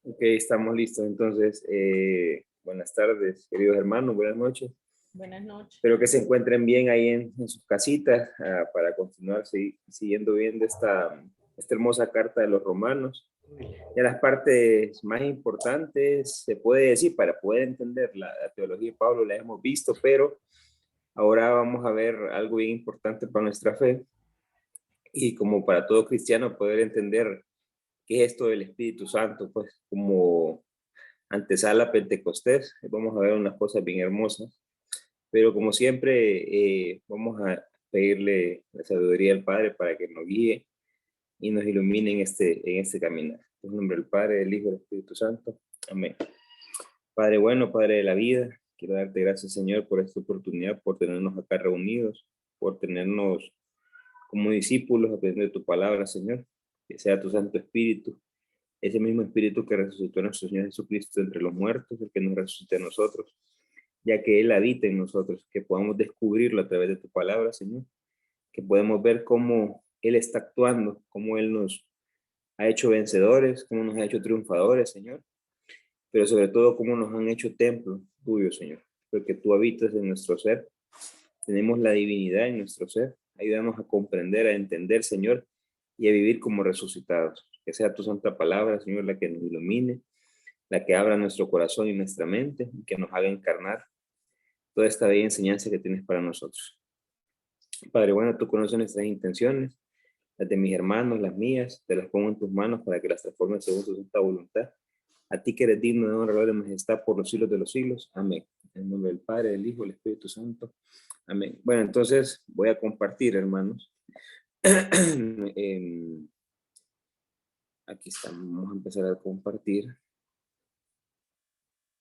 Ok, estamos listos. Entonces, buenas tardes, queridos hermanos, buenas noches. Buenas noches. Espero que se encuentren bien ahí en sus casitas para continuar siguiendo viendo esta hermosa carta de los romanos. Ya las partes más importantes, se puede decir, para poder entender la teología de Pablo, la hemos visto, pero ahora vamos a ver algo bien importante para nuestra fe y como para todo cristiano poder entender qué es esto del Espíritu Santo, pues como antesala a Pentecostés, vamos a ver unas cosas bien hermosas, pero como siempre vamos a pedirle la sabiduría al Padre para que nos guíe y nos ilumine en este caminar. En el nombre del Padre, del Hijo y del Espíritu Santo. Amén. Padre bueno, Padre de la vida, quiero darte gracias, Señor, por esta oportunidad, por tenernos acá reunidos, por tenernos como discípulos aprendiendo de tu palabra, Señor. Que sea tu Santo Espíritu, ese mismo Espíritu que resucitó a nuestro Señor Jesucristo entre los muertos, el que nos resucite a nosotros, ya que Él habita en nosotros, que podamos descubrirlo a través de tu palabra, Señor, que podemos ver cómo Él está actuando, cómo Él nos ha hecho vencedores, cómo nos ha hecho triunfadores, Señor, pero sobre todo cómo nos han hecho templo tuyo, Señor, porque tú habitas en nuestro ser, tenemos la divinidad en nuestro ser, ayúdanos a comprender, a entender, Señor, y a vivir como resucitados. Que sea tu santa palabra, Señor, la que nos ilumine, la que abra nuestro corazón y nuestra mente, y que nos haga encarnar toda esta bella enseñanza que tienes para nosotros. Padre bueno, tú conoces nuestras intenciones, las de mis hermanos, las mías, te las pongo en tus manos para que las transformes según tu santa voluntad. A ti que eres digno de honra, gloria y majestad por los siglos de los siglos. Amén. En el nombre del Padre, del Hijo, del Espíritu Santo. Amén. Bueno, entonces voy a compartir, hermanos. Aquí estamos, vamos a empezar a compartir.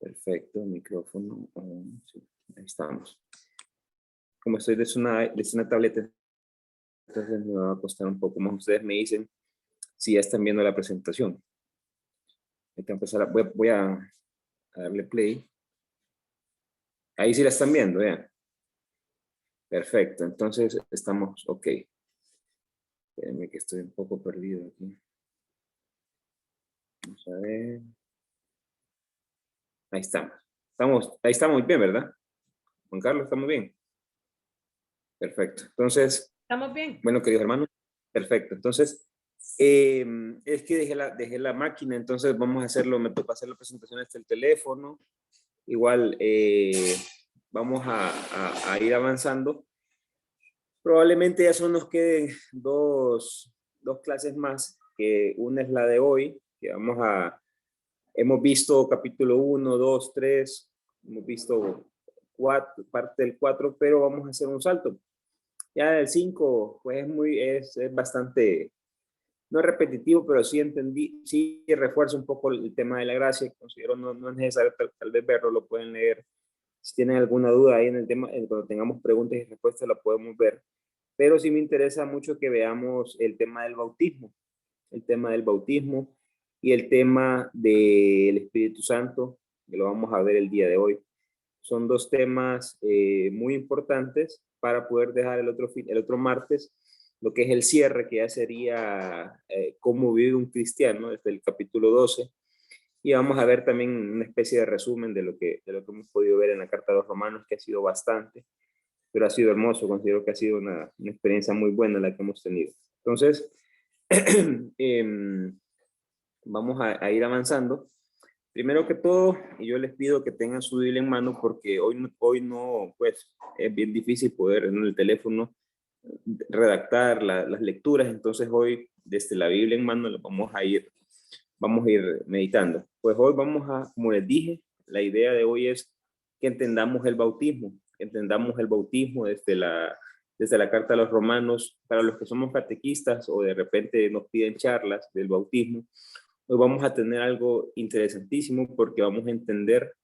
Perfecto, micrófono. Sí, ahí estamos. Como estoy desde una tableta, entonces me va a costar un poco más. Ustedes me dicen si ya están viendo la presentación. Hay que empezar voy a darle play. Ahí sí la están viendo, vean. Perfecto, entonces estamos ok. Espérenme que estoy un poco perdido aquí. Vamos a ver. Ahí estamos. Ahí estamos bien, ¿verdad? Juan Carlos, ¿estamos bien? Perfecto. Entonces, ¿Estamos bien? bueno, queridos hermanos, perfecto. Entonces, es que dejé la máquina, entonces vamos a hacerlo, me toca hacer la presentación desde el teléfono. Igual, vamos a ir avanzando. Probablemente ya solo nos queden dos clases más, que una es la de hoy, que hemos visto capítulo 1, 2, 3, hemos visto parte del 4, pero vamos a hacer un salto. Ya el 5, pues es bastante, no es repetitivo, pero sí sí refuerza un poco el tema de la gracia. Considero no es necesario tal vez verlo, lo pueden leer. Si tienen alguna duda ahí en el tema, cuando tengamos preguntas y respuestas, la podemos ver. Pero sí me interesa mucho que veamos el tema del bautismo y el tema del Espíritu Santo, que lo vamos a ver el día de hoy. Son dos temas muy importantes para poder dejar el otro martes lo que es el cierre, que ya sería cómo vive un cristiano desde el capítulo 12. Y vamos a ver también una especie de resumen de lo que hemos podido ver en la Carta de los Romanos, que ha sido bastante, pero ha sido hermoso. Considero que ha sido una experiencia muy buena la que hemos tenido. Entonces, vamos a ir avanzando. Primero que todo, yo les pido que tengan su Biblia en mano porque hoy no, pues es bien difícil poder en el teléfono redactar las lecturas, entonces hoy desde la Biblia en mano vamos a ir meditando. Pues hoy como les dije, la idea de hoy es que entendamos el bautismo, desde la carta a los romanos. Para los que somos catequistas o de repente nos piden charlas del bautismo, hoy vamos a tener algo interesantísimo porque vamos a entender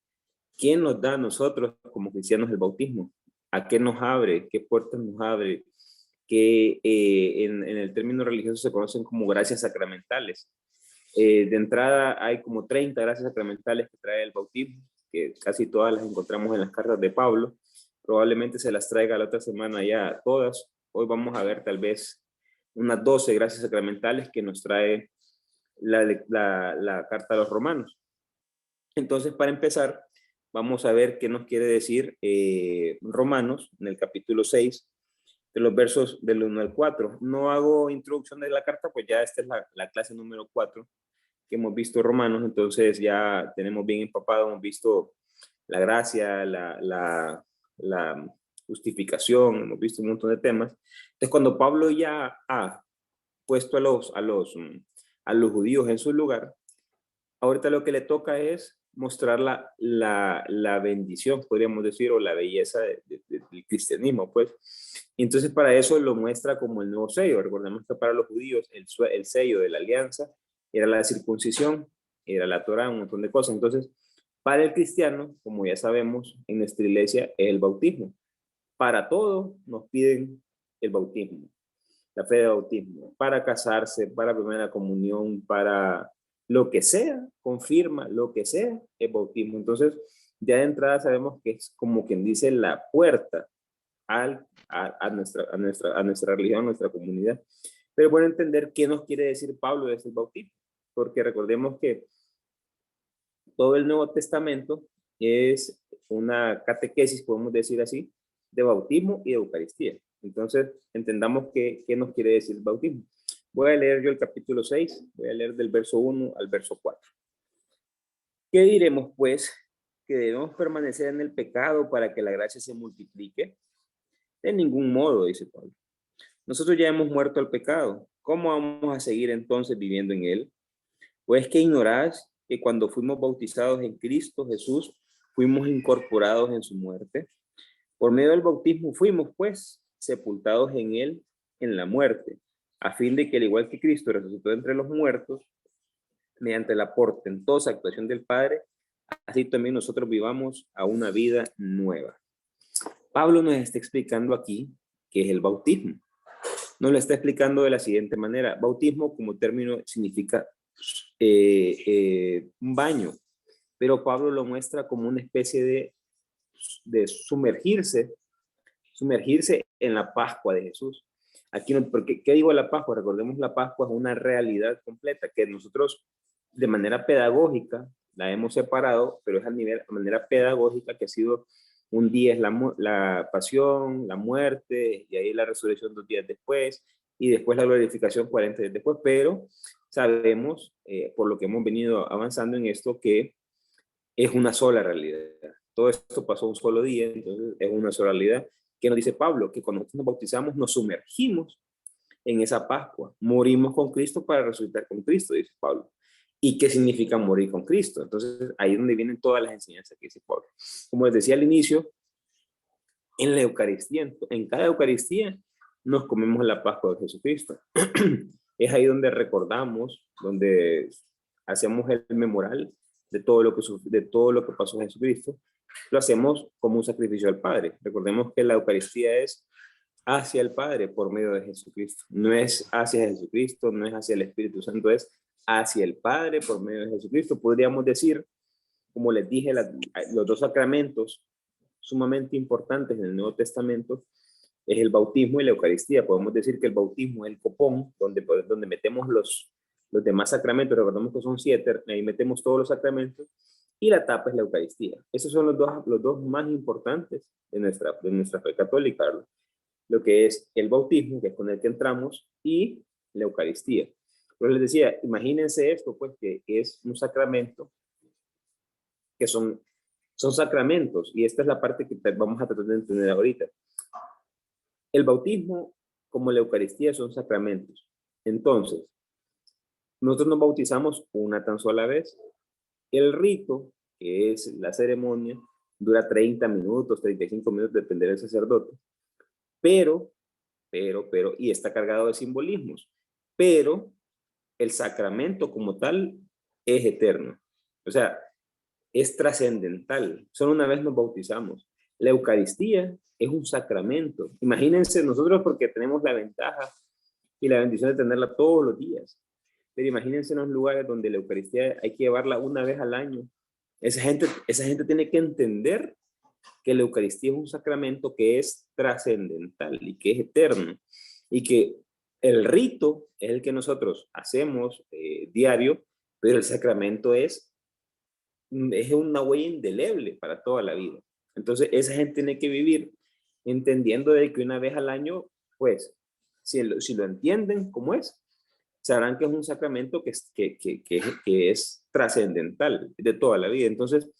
quién nos da a nosotros como cristianos el bautismo, a qué nos abre, qué puertas nos abre, que en el término religioso se conocen como gracias sacramentales. De entrada hay como 30 gracias sacramentales que trae el bautismo, que casi todas las encontramos en las cartas de Pablo. Probablemente se las traiga la otra semana ya todas. Hoy vamos a ver tal vez unas 12 gracias sacramentales que nos trae la carta a los romanos. Entonces, para empezar, vamos a ver qué nos quiere decir Romanos en el capítulo 6, de los versos del 1 al 4. No hago introducción de la carta, pues ya esta es la clase número 4 que hemos visto Romanos, entonces ya tenemos bien empapado, hemos visto la gracia, la justificación, hemos visto un montón de temas. Entonces, cuando Pablo ya ha puesto a los judíos en su lugar, ahorita lo que le toca es mostrar la bendición, podríamos decir, o la belleza del cristianismo, pues. Y entonces para eso lo muestra como el nuevo sello. Recordemos que para los judíos el sello de la alianza era la circuncisión, era la Torá, un montón de cosas. Entonces, para el cristiano, como ya sabemos, en nuestra iglesia es el bautismo. Para todo nos piden el bautismo, la fe de bautismo, para casarse, para primera comunión, para lo que sea, confirma lo que sea, es bautismo. Entonces, ya de entrada sabemos que es como quien dice la puerta a nuestra religión, a nuestra comunidad. Pero bueno, entender qué nos quiere decir Pablo de ese bautismo, porque recordemos que todo el Nuevo Testamento es una catequesis, podemos decir así, de bautismo y de Eucaristía. Entonces, entendamos qué nos quiere decir el bautismo. Voy a leer yo el capítulo 6, voy a leer del verso 1 al verso 4. ¿Qué diremos, pues? ¿Que debemos permanecer en el pecado para que la gracia se multiplique? De ningún modo, dice Pablo. Nosotros ya hemos muerto al pecado. ¿Cómo vamos a seguir entonces viviendo en él? Pues que ignorás que cuando fuimos bautizados en Cristo Jesús, fuimos incorporados en su muerte. Por medio del bautismo fuimos, pues, sepultados en él en la muerte, a fin de que, al igual que Cristo resucitó entre los muertos, mediante la portentosa actuación del Padre, así también nosotros vivamos a una vida nueva. Pablo nos está explicando aquí qué es el bautismo. Nos lo está explicando de la siguiente manera. Bautismo como término significa un baño, pero Pablo lo muestra como una especie de sumergirse en la Pascua de Jesús. Aquí, porque, ¿qué digo la Pascua? Recordemos, la Pascua es una realidad completa que nosotros de manera pedagógica la hemos separado, pero es de manera pedagógica que ha sido un día es la pasión, la muerte, y ahí la resurrección 2 días después, y después la glorificación 40 días después, pero sabemos, por lo que hemos venido avanzando en esto, que es una sola realidad. Todo esto pasó un solo día, entonces es una sola realidad. ¿Qué nos dice Pablo? Que cuando nosotros nos bautizamos, nos sumergimos en esa Pascua. Morimos con Cristo para resucitar con Cristo, dice Pablo. ¿Y qué significa morir con Cristo? Entonces, ahí es donde vienen todas las enseñanzas que dice Pablo. Como les decía al inicio, en la Eucaristía, en cada Eucaristía, nos comemos la Pascua de Jesucristo. Es ahí donde recordamos, donde hacemos el memorial de todo lo que pasó en Jesucristo. Lo hacemos como un sacrificio al Padre. Recordemos que la Eucaristía es hacia el Padre por medio de Jesucristo. No es hacia Jesucristo, no es hacia el Espíritu Santo, es hacia el Padre por medio de Jesucristo. Podríamos decir, como les dije, los dos sacramentos sumamente importantes en el Nuevo Testamento es el bautismo y la Eucaristía. Podemos decir que el bautismo es el copón donde metemos los demás sacramentos. Recordemos que son 7, ahí metemos todos los sacramentos, y la tapa es la Eucaristía. Esos son los dos más importantes de nuestra fe católica, ¿verdad? Lo que es el bautismo, que es con el que entramos, y la Eucaristía. Pero les decía, imagínense esto, pues, que es un sacramento, que son sacramentos, y esta es la parte que vamos a tratar de entender ahorita. El bautismo, como la Eucaristía, son sacramentos. Entonces, nosotros nos bautizamos una tan sola vez. El rito, que es la ceremonia, dura 30 minutos, 35 minutos, depende del sacerdote. Pero, y está cargado de simbolismos. Pero el sacramento como tal es eterno. O sea, es trascendental. Solo una vez nos bautizamos. La Eucaristía es un sacramento. Imagínense nosotros, porque tenemos la ventaja y la bendición de tenerla todos los días. Pero imagínense en los lugares donde la Eucaristía hay que llevarla una vez al año. Esa gente tiene que entender que la Eucaristía es un sacramento que es trascendental y que es eterno. Y que El rito es el que nosotros hacemos diario, pero el sacramento es una huella indeleble para toda la vida. Entonces, esa gente tiene que vivir entendiendo de que una vez al año, pues, si lo entienden como es, sabrán que es un sacramento que es trascendental de toda la vida. Entonces,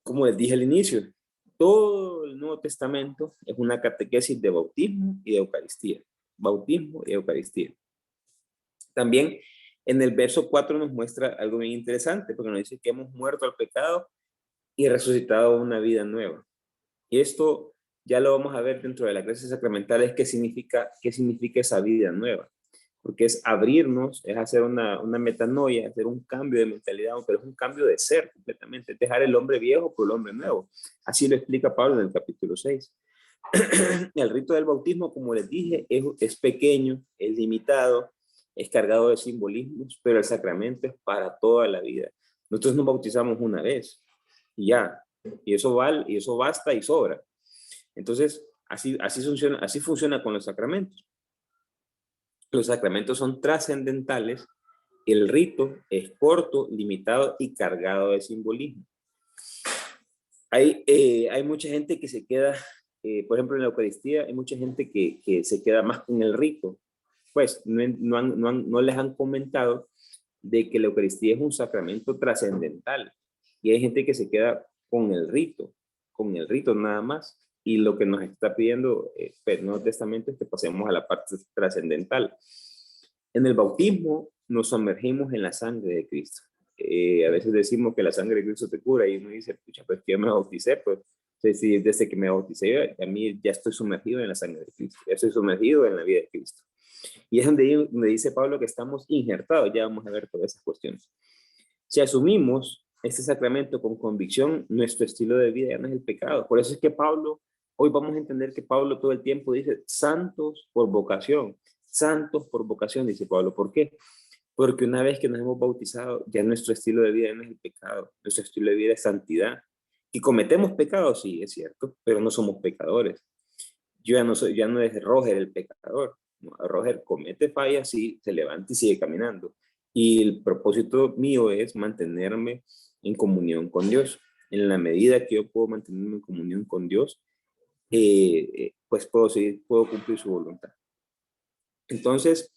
como les dije al inicio, todo el Nuevo Testamento es una catequesis de bautismo y de Eucaristía. Bautismo y Eucaristía. También en el verso 4 nos muestra algo bien interesante, porque nos dice que hemos muerto al pecado y resucitado a una vida nueva. Y esto ya lo vamos a ver dentro de las gracias sacramentales, qué significa esa vida nueva. Porque es abrirnos, es hacer una metanoia, hacer un cambio de mentalidad, pero es un cambio de ser completamente, es dejar el hombre viejo por el hombre nuevo. Así lo explica Pablo en el capítulo 6. El rito del bautismo, como les dije, es pequeño, es limitado, es cargado de simbolismos, pero el sacramento es para toda la vida. Nosotros nos bautizamos una vez y ya, y eso vale, y eso basta y sobra. Entonces, así funciona con los sacramentos. Los sacramentos son trascendentales, el rito es corto, limitado y cargado de simbolismo. Hay mucha gente que se queda, por ejemplo, en la Eucaristía, hay mucha gente que se queda más con el rito. Pues no les han comentado de que la Eucaristía es un sacramento trascendental. Y hay gente que se queda con el rito nada más. Y lo que nos está pidiendo el Nuevo Testamento es que pasemos a la parte trascendental. En el bautismo nos sumergimos en la sangre de Cristo. A veces decimos que la sangre de Cristo te cura y uno dice, pucha, pues que yo me bauticé, pues sí, desde que me bauticé, a mí ya estoy sumergido en la sangre de Cristo, ya estoy sumergido en la vida de Cristo. Y es donde dice Pablo que estamos injertados, ya vamos a ver todas esas cuestiones. Si asumimos este sacramento con convicción, nuestro estilo de vida ya no es el pecado. Por eso es que Pablo, hoy vamos a entender que Pablo todo el tiempo dice, santos por vocación, dice Pablo. ¿Por qué? Porque una vez que nos hemos bautizado, ya nuestro estilo de vida no es el pecado, nuestro estilo de vida es santidad. Y cometemos pecados, sí, es cierto, pero no somos pecadores. Yo ya no es Roger el pecador. No, Roger comete fallas y se levanta y sigue caminando. Y el propósito mío es mantenerme en comunión con Dios. En la medida que yo puedo mantenerme en comunión con Dios, pues puedo cumplir su voluntad. Entonces,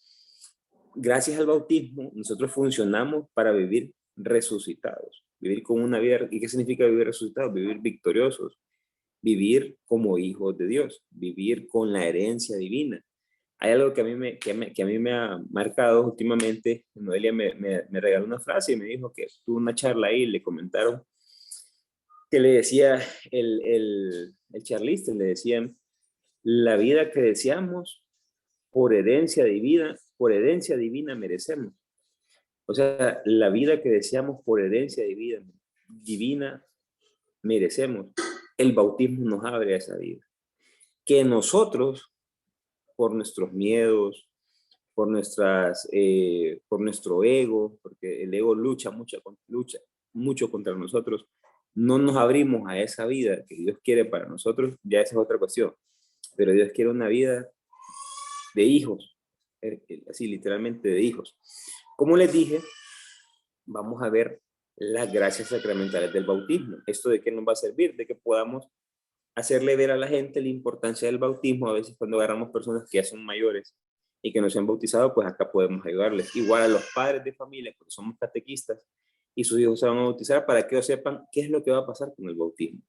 gracias al bautismo, nosotros funcionamos para vivir resucitados, vivir con una vida. ¿Y qué significa vivir resucitados? Vivir victoriosos, vivir como hijos de Dios, vivir con la herencia divina. Hay algo que a mí me ha marcado últimamente. Noelia me regaló una frase y me dijo que tuvo una charla ahí y le comentaron que le decía el charlista, le decían, la vida que deseamos por herencia divina merecemos. O sea, la vida que deseamos por herencia divina merecemos. El bautismo nos abre a esa vida. Que nosotros, por nuestros miedos, por nuestro ego, porque el ego lucha mucho contra nosotros, no nos abrimos a esa vida que Dios quiere para nosotros, ya esa es otra cuestión. Pero Dios quiere una vida de hijos, así literalmente de hijos. Como les dije, vamos a ver las gracias sacramentales del bautismo. ¿Esto de qué nos va a servir? De que podamos hacerle ver a la gente la importancia del bautismo. A veces cuando agarramos personas que ya son mayores y que no se han bautizado, pues acá podemos ayudarles. Igual a los padres de familia, porque somos catequistas y sus hijos se van a bautizar, para que ellos sepan qué es lo que va a pasar con el bautismo.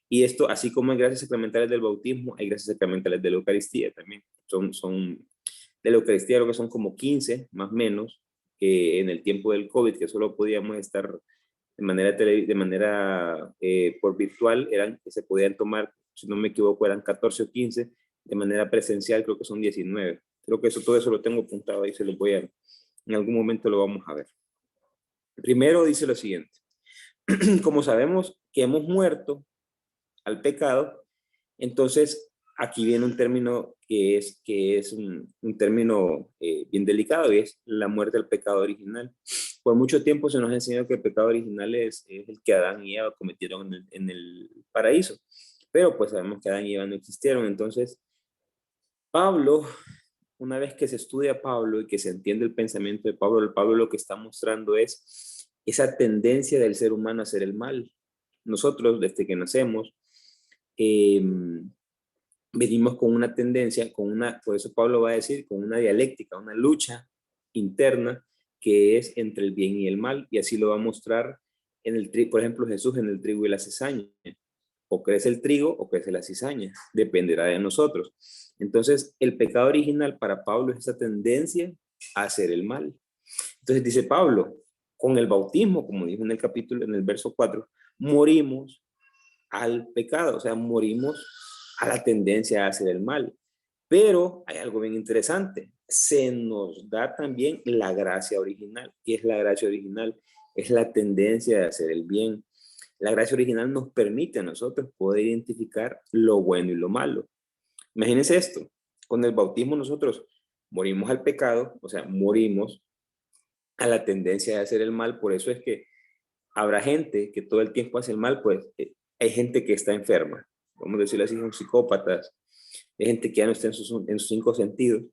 Y esto, así como hay gracias sacramentales del bautismo, hay gracias sacramentales de la Eucaristía también. Son de la Eucaristía, creo que son como 15, más o menos, que en el tiempo del COVID, que solo podíamos estar de manera por virtual, que se podían tomar, si no me equivoco, eran 14 o 15, de manera presencial creo que son 19. Creo que todo eso lo tengo apuntado ahí, en algún momento lo vamos a ver. Primero dice lo siguiente, como sabemos que hemos muerto al pecado, entonces aquí viene un término que es un término bien delicado, y es la muerte al pecado original. Por mucho tiempo se nos ha enseñado que el pecado original es el que Adán y Eva cometieron en el paraíso, pero pues sabemos que Adán y Eva no existieron. Entonces Pablo una vez que se estudia a Pablo y que se entiende el pensamiento de Pablo, Pablo lo que está mostrando es esa tendencia del ser humano a hacer el mal. Nosotros, desde que nacemos, eh, venimos con una tendencia, por eso Pablo va a decir, con una dialéctica, una lucha interna que es entre el bien y el mal, y así lo va a mostrar por ejemplo, Jesús en el trigo y la cizaña. O crece el trigo o crece la cizaña, dependerá de nosotros. Entonces, el pecado original para Pablo es esa tendencia a hacer el mal. Entonces dice Pablo, con el bautismo, como dijo en el capítulo, en el verso 4, morimos al pecado, o sea, morimos a la tendencia a hacer el mal. Pero hay algo bien interesante, se nos da también la gracia original. ¿Qué es la gracia original? Es la tendencia de hacer el bien. La gracia original nos permite a nosotros poder identificar lo bueno y lo malo. Imagínense esto, con el bautismo nosotros morimos al pecado, o sea, morimos a la tendencia de hacer el mal. Por eso es que habrá gente que todo el tiempo hace el mal, pues hay gente que está enferma, vamos a decirlo así, son psicópatas, hay gente que ya no está en sus 5 sentidos,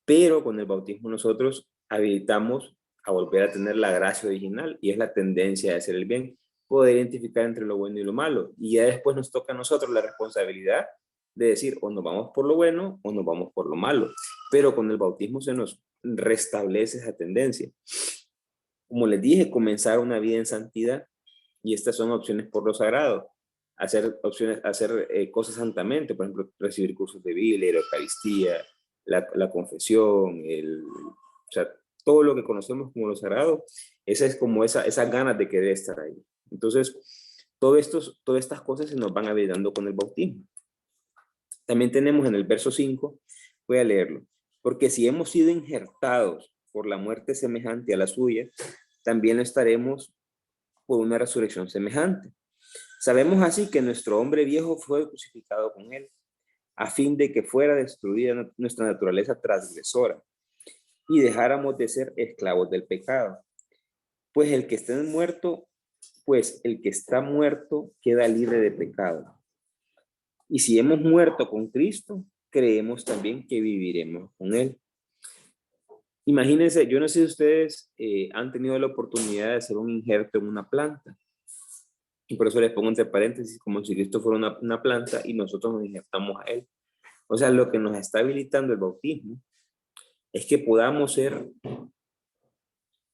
pero con el bautismo nosotros habilitamos a volver a tener la gracia original y es la tendencia de hacer el bien, poder identificar entre lo bueno y lo malo. Y ya después nos toca a nosotros la responsabilidad de decir o nos vamos por lo bueno o nos vamos por lo malo. Pero con el bautismo se nos restablece esa tendencia. Como les dije, comenzar una vida en santidad y estas son opciones por lo sagrado. Hacer cosas santamente, por ejemplo, recibir cursos de Biblia, la Eucaristía, la confesión, o sea, todo lo que conocemos como lo sagrado, esa es como esas ganas de querer estar ahí. Entonces, todas estas cosas se nos van habilitando con el bautismo. También tenemos en el verso 5, voy a leerlo, porque si hemos sido injertados por la muerte semejante a la suya, también estaremos por una resurrección semejante. Sabemos así que nuestro hombre viejo fue crucificado con él, a fin de que fuera destruida nuestra naturaleza transgresora y dejáramos de ser esclavos del pecado. Pues el que está muerto queda libre de pecado. Y si hemos muerto con Cristo, creemos también que viviremos con él. Imagínense, yo no sé si ustedes han tenido la oportunidad de hacer un injerto en una planta. Y por eso les pongo entre paréntesis, como si Cristo fuera una planta y nosotros nos injertamos a él. O sea, lo que nos está habilitando el bautismo es que podamos ser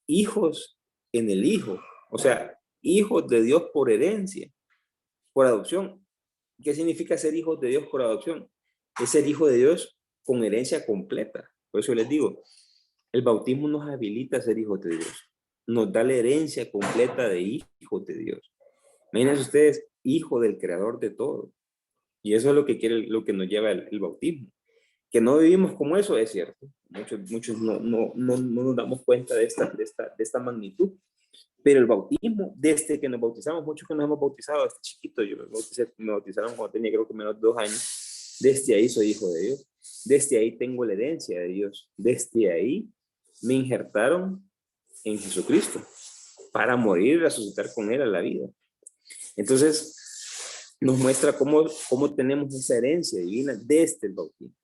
hijos en el Hijo. O sea, hijos de Dios por herencia, por adopción. ¿Qué significa ser hijos de Dios por adopción? Es ser hijo de Dios con herencia completa. Por eso les digo, el bautismo nos habilita a ser hijos de Dios. Nos da la herencia completa de hijos de Dios. Imagínense ustedes, hijo del creador de todo. Y eso es lo que nos lleva el bautismo. Que no vivimos como eso, es cierto. Muchos no nos damos cuenta de esta magnitud. Pero el bautismo, desde que nos bautizamos, muchos que nos hemos bautizado desde chiquito, me bautizaron cuando tenía creo que menos de 2 años, desde ahí soy hijo de Dios. Desde ahí tengo la herencia de Dios. Desde ahí me injertaron en Jesucristo para morir y resucitar con Él a la vida. Entonces, nos muestra cómo tenemos esa herencia divina desde el bautismo.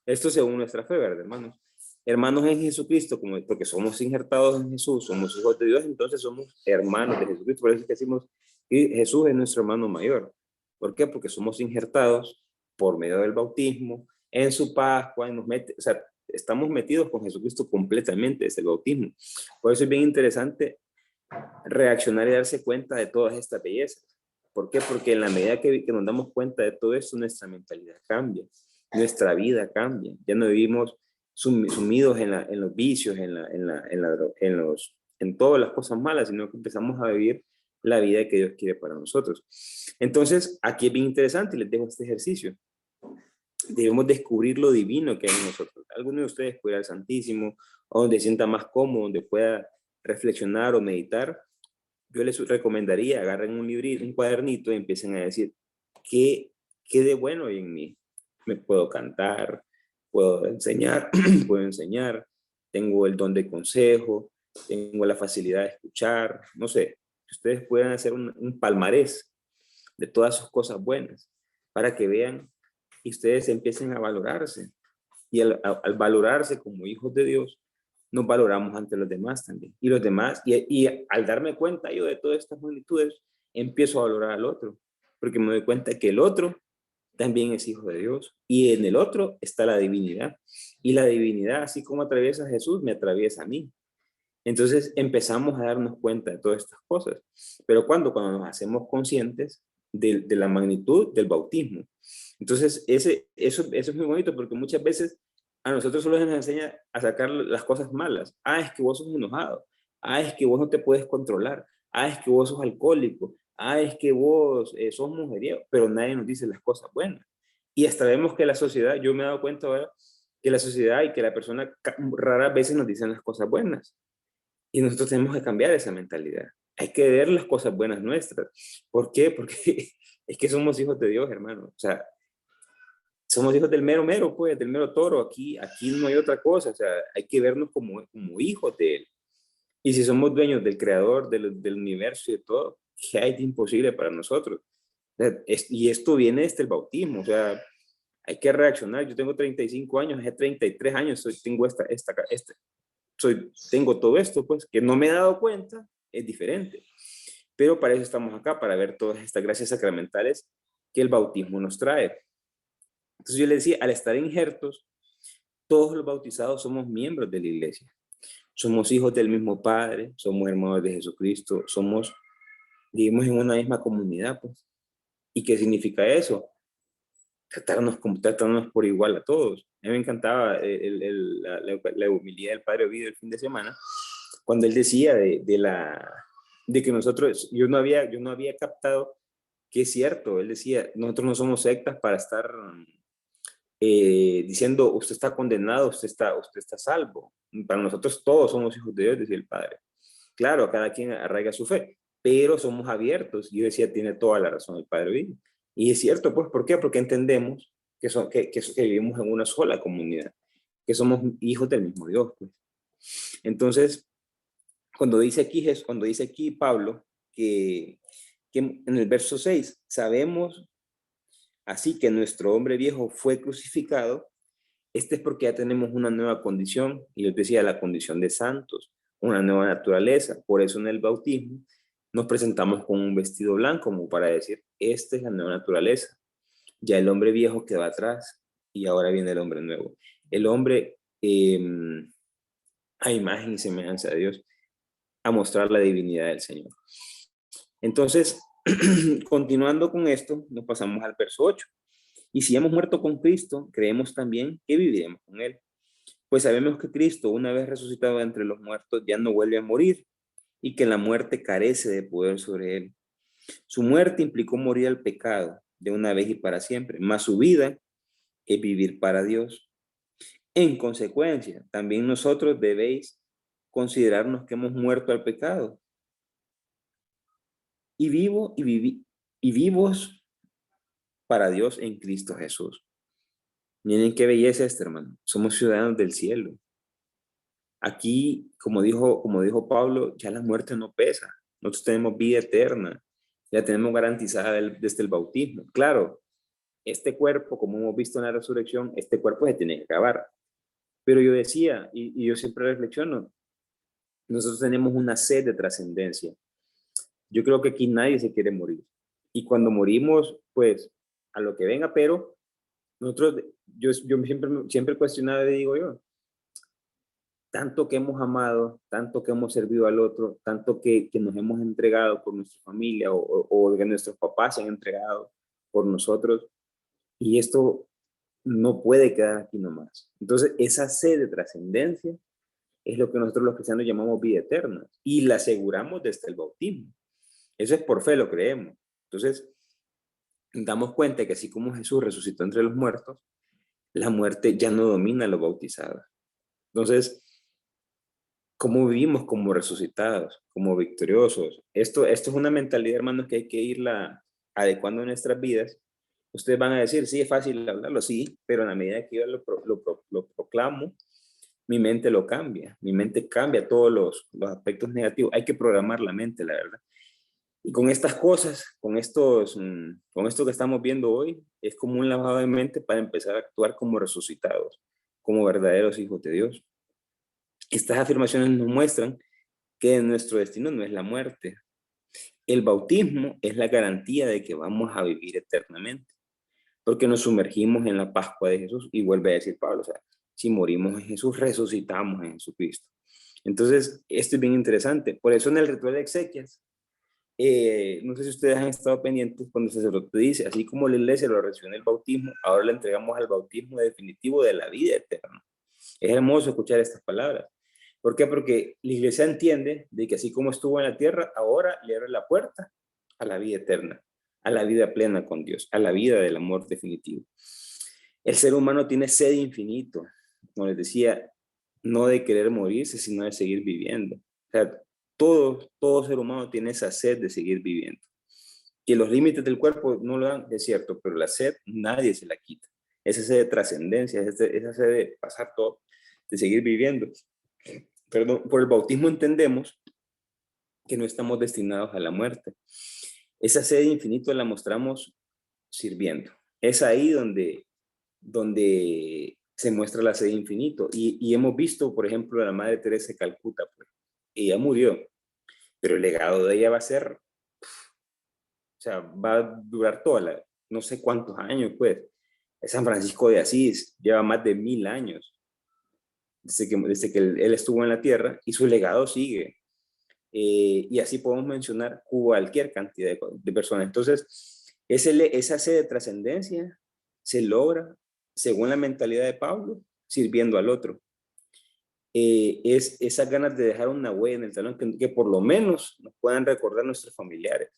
Esto según nuestra fe, ¿verdad, hermanos? Hermanos en Jesucristo, porque somos injertados en Jesús, somos hijos de Dios, entonces somos hermanos de Jesucristo. Por eso es que decimos que Jesús es nuestro hermano mayor. ¿Por qué? Porque somos injertados por medio del bautismo, en su Pascua, o sea, estamos metidos con Jesucristo completamente desde el bautismo. Por eso es bien interesante reaccionar y darse cuenta de todas estas bellezas. ¿Por qué? Porque en la medida que nos damos cuenta de todo esto, nuestra mentalidad cambia, nuestra vida cambia. Ya no vivimos sumidos en los vicios, en todas las cosas malas, sino que empezamos a vivir la vida que Dios quiere para nosotros. Entonces, aquí es bien interesante y les dejo este ejercicio. Debemos descubrir lo divino que hay en nosotros. Alguno de ustedes puede ir al Santísimo, o donde sienta más cómodo, donde pueda reflexionar o meditar. Yo les recomendaría, agarren un librito, un cuadernito y empiecen a decir, ¿qué de bueno hay en mí? Me puedo cantar, puedo enseñar, puedo enseñar, tengo el don de consejo, tengo la facilidad de escuchar, no sé, ustedes pueden hacer un palmarés de todas sus cosas buenas para que vean y ustedes empiecen a valorarse. Y al valorarse como hijos de Dios, nos valoramos ante los demás también. Y los demás, y al darme cuenta yo de todas estas magnitudes, empiezo a valorar al otro, porque me doy cuenta que el otro también es hijo de Dios. Y en el otro está la divinidad. Y la divinidad, así como atraviesa a Jesús, me atraviesa a mí. Entonces empezamos a darnos cuenta de todas estas cosas. Pero cuando nos hacemos conscientes de la magnitud del bautismo. Entonces eso es muy bonito porque muchas veces a nosotros solo se nos enseña a sacar las cosas malas. Ah, es que vos sos enojado. Ah, es que vos no te puedes controlar. Ah, es que vos sos alcohólico. Ah, es que vos sos mujeriego. Pero nadie nos dice las cosas buenas. Y hasta vemos que la sociedad, yo me he dado cuenta ahora, que la sociedad y que la persona raras veces nos dicen las cosas buenas. Y nosotros tenemos que cambiar esa mentalidad. Hay que ver las cosas buenas nuestras. ¿Por qué? Porque es que somos hijos de Dios, hermano. O sea, somos hijos del mero mero, pues, del mero toro. Aquí no hay otra cosa. O sea, hay que vernos como hijos de Él. Y si somos dueños del Creador, del universo y de todo, ¿qué hay de imposible para nosotros? O sea, y esto viene desde el bautismo. O sea, hay que reaccionar. Yo tengo 35 años, hace 33 años tengo todo esto, pues, que no me he dado cuenta, es diferente. Pero para eso estamos acá, para ver todas estas gracias sacramentales que el bautismo nos trae. Entonces yo le decía, al estar injertos, todos los bautizados somos miembros de la iglesia. Somos hijos del mismo Padre, somos hermanos de Jesucristo, vivimos en una misma comunidad, pues. ¿Y qué significa eso? Tratarnos por igual a todos. A mí me encantaba la humildad del Padre Ovidio el fin de semana, cuando él decía de que nosotros, yo no había captado que es cierto, él decía, nosotros no somos sectas para estar diciendo, usted está condenado, usted está salvo. Para nosotros todos somos hijos de Dios, decía el Padre. Claro, cada quien arraiga su fe, pero somos abiertos. Y yo decía, tiene toda la razón el Padre Ovidio. Y es cierto, pues, ¿por qué? Porque entendemos que vivimos en una sola comunidad, que somos hijos del mismo Dios, pues. Entonces, cuando dice aquí Pablo que en el verso 6, sabemos así que nuestro hombre viejo fue crucificado, este es porque ya tenemos una nueva condición, y yo decía la condición de santos, una nueva naturaleza. Por eso en el bautismo nos presentamos con un vestido blanco, como para decir, esta es la nueva naturaleza. Ya el hombre viejo quedó atrás y ahora viene el hombre nuevo. El hombre a imagen y semejanza de Dios, a mostrar la divinidad del Señor. Entonces, continuando con esto, nos pasamos al verso 8. Y si hemos muerto con Cristo, creemos también que viviremos con Él. Pues sabemos que Cristo, una vez resucitado entre los muertos, ya no vuelve a morir y que la muerte carece de poder sobre Él. Su muerte implicó morir al pecado de una vez y para siempre, mas su vida es vivir para Dios. En consecuencia, también nosotros debéis considerarnos que hemos muerto al pecado y vivos para Dios en Cristo Jesús. Miren qué belleza esta, hermano. Somos ciudadanos del cielo. Aquí, como dijo Pablo, ya la muerte no pesa. Nosotros tenemos vida eterna. Ya tenemos garantizada desde el bautismo. Claro, este cuerpo, como hemos visto en la resurrección, este cuerpo se tiene que acabar. Pero yo decía, y yo siempre reflexiono, nosotros tenemos una sed de trascendencia. Yo creo que aquí nadie se quiere morir. Y cuando morimos, pues, a lo que venga, pero nosotros, yo siempre cuestionaba y digo yo, tanto que hemos amado, tanto que hemos servido al otro, tanto que nos hemos entregado por nuestra familia o que nuestros papás se han entregado por nosotros, y esto no puede quedar aquí nomás. Entonces, esa sed de trascendencia es lo que nosotros los cristianos llamamos vida eterna y la aseguramos desde el bautismo. Eso es por fe, lo creemos. Entonces, damos cuenta que así como Jesús resucitó entre los muertos, la muerte ya no domina a los bautizados. Entonces, ¿cómo vivimos como resucitados, como victoriosos? Esto es una mentalidad, hermanos, que hay que irla adecuando en nuestras vidas. Ustedes van a decir, sí, es fácil hablarlo, sí, pero en la medida que yo lo proclamo, mi mente lo cambia. Mi mente cambia todos los aspectos negativos. Hay que programar la mente, la verdad. Y con estas cosas, con esto que estamos viendo hoy, es como un lavado de mente para empezar a actuar como resucitados, como verdaderos hijos de Dios. Estas afirmaciones nos muestran que nuestro destino no es la muerte. El bautismo es la garantía de que vamos a vivir eternamente, porque nos sumergimos en la Pascua de Jesús, y vuelve a decir Pablo, o sea, si morimos en Jesús, resucitamos en Jesucristo. Entonces, esto es bien interesante. Por eso en el ritual de exequias, no sé si ustedes han estado pendientes cuando el sacerdote dice, así como la iglesia lo recibió en el bautismo, ahora le entregamos al bautismo definitivo de la vida eterna. Es hermoso escuchar estas palabras. ¿Por qué? Porque la iglesia entiende de que así como estuvo en la tierra, ahora le abre la puerta a la vida eterna, a la vida plena con Dios, a la vida del amor definitivo. El ser humano tiene sed infinito, como les decía, no de querer morirse, sino de seguir viviendo. O sea, todo ser humano tiene esa sed de seguir viviendo. Que los límites del cuerpo no lo dan, es cierto, pero la sed nadie se la quita. Esa sed de trascendencia, esa sed de pasar todo, de seguir viviendo. Perdón, por el bautismo entendemos que no estamos destinados a la muerte. Esa sed infinita la mostramos sirviendo. Es ahí donde se muestra la sed infinito. Y hemos visto, por ejemplo, a la Madre Teresa de Calcuta, pues, ella murió, pero el legado de ella va a ser, o sea, va a durar no sé cuántos años, pues. San Francisco de Asís lleva más de 1000 años desde que él estuvo en la tierra, y su legado sigue. Y así podemos mencionar cualquier cantidad de personas. Entonces, esa sed de trascendencia se logra, según la mentalidad de Pablo, sirviendo al otro. Es esas ganas de dejar una huella en el talón, que por lo menos nos puedan recordar nuestros familiares,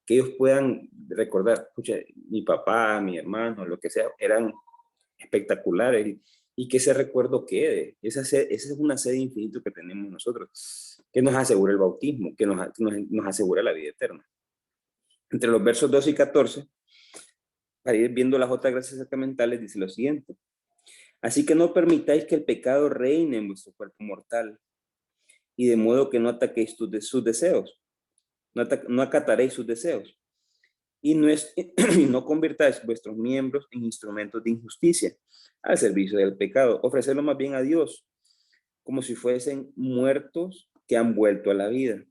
que ellos puedan recordar, escucha, mi papá, mi hermano, lo que sea, eran espectaculares, y que ese recuerdo quede. Esa es una sed infinita que tenemos nosotros, que nos asegura el bautismo, que nos asegura la vida eterna. Entre los versos 12 y 14, para ir viendo las otras gracias sacramentales, dice lo siguiente: así que no permitáis que el pecado reine en vuestro cuerpo mortal, y de modo que no ataquéis sus deseos, no acataréis sus deseos, y no convirtáis vuestros miembros en instrumentos de injusticia al servicio del pecado. Ofrecerlo más bien a Dios, como si fuesen muertos que han vuelto a la vida,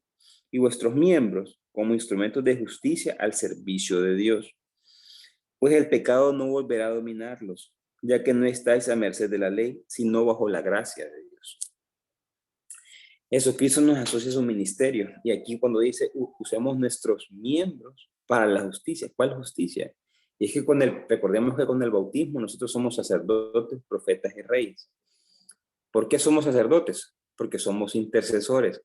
y vuestros miembros como instrumentos de justicia al servicio de Dios. Pues el pecado no volverá a dominarlos, ya que no estáis a merced de la ley, sino bajo la gracia de Dios. Jesucristo nos asocia a su ministerio, y aquí cuando dice usemos nuestros miembros para la justicia, ¿cuál justicia? Y es que recordemos que con el bautismo nosotros somos sacerdotes, profetas y reyes. ¿Por qué somos sacerdotes? Porque somos intercesores.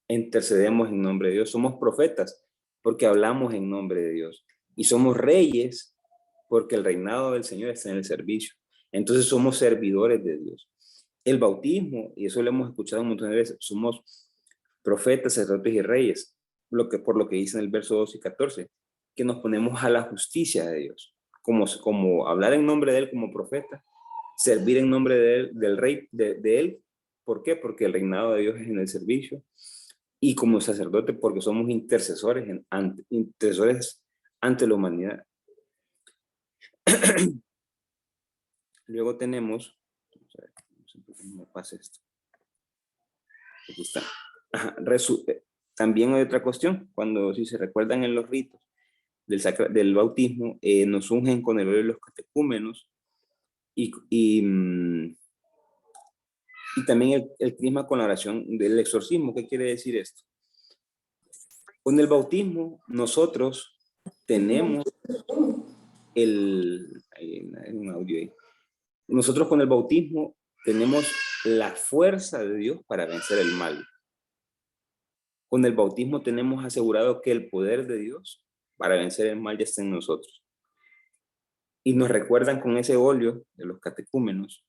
Intercedemos en nombre de Dios. Somos profetas porque hablamos en nombre de Dios. Y somos reyes porque el reinado del Señor está en el servicio. Entonces somos servidores de Dios. El bautismo, y eso lo hemos escuchado un montón de veces, somos profetas, sacerdotes y reyes, por lo que dice en el verso 12 y 14, que nos ponemos a la justicia de Dios, como hablar en nombre de Él como profeta, servir en nombre de Él, del Rey, de Él. ¿Por qué? Porque el reinado de Dios es en el servicio. Y como sacerdote, porque somos intercesores ante la humanidad. Luego tenemos, vamos a ver, no pasa esto. Aquí está. También hay otra cuestión, cuando si se recuerdan en los ritos del bautismo, nos ungen con el óleo de los catecúmenos, y también el crisma con la oración del exorcismo. ¿Qué quiere decir esto? Con el bautismo nosotros tenemos hay un audio ahí. Nosotros con el bautismo tenemos la fuerza de Dios para vencer el mal. Con el bautismo tenemos asegurado que el poder de Dios para vencer el mal ya está en nosotros. Y nos recuerdan con ese óleo de los catecúmenos,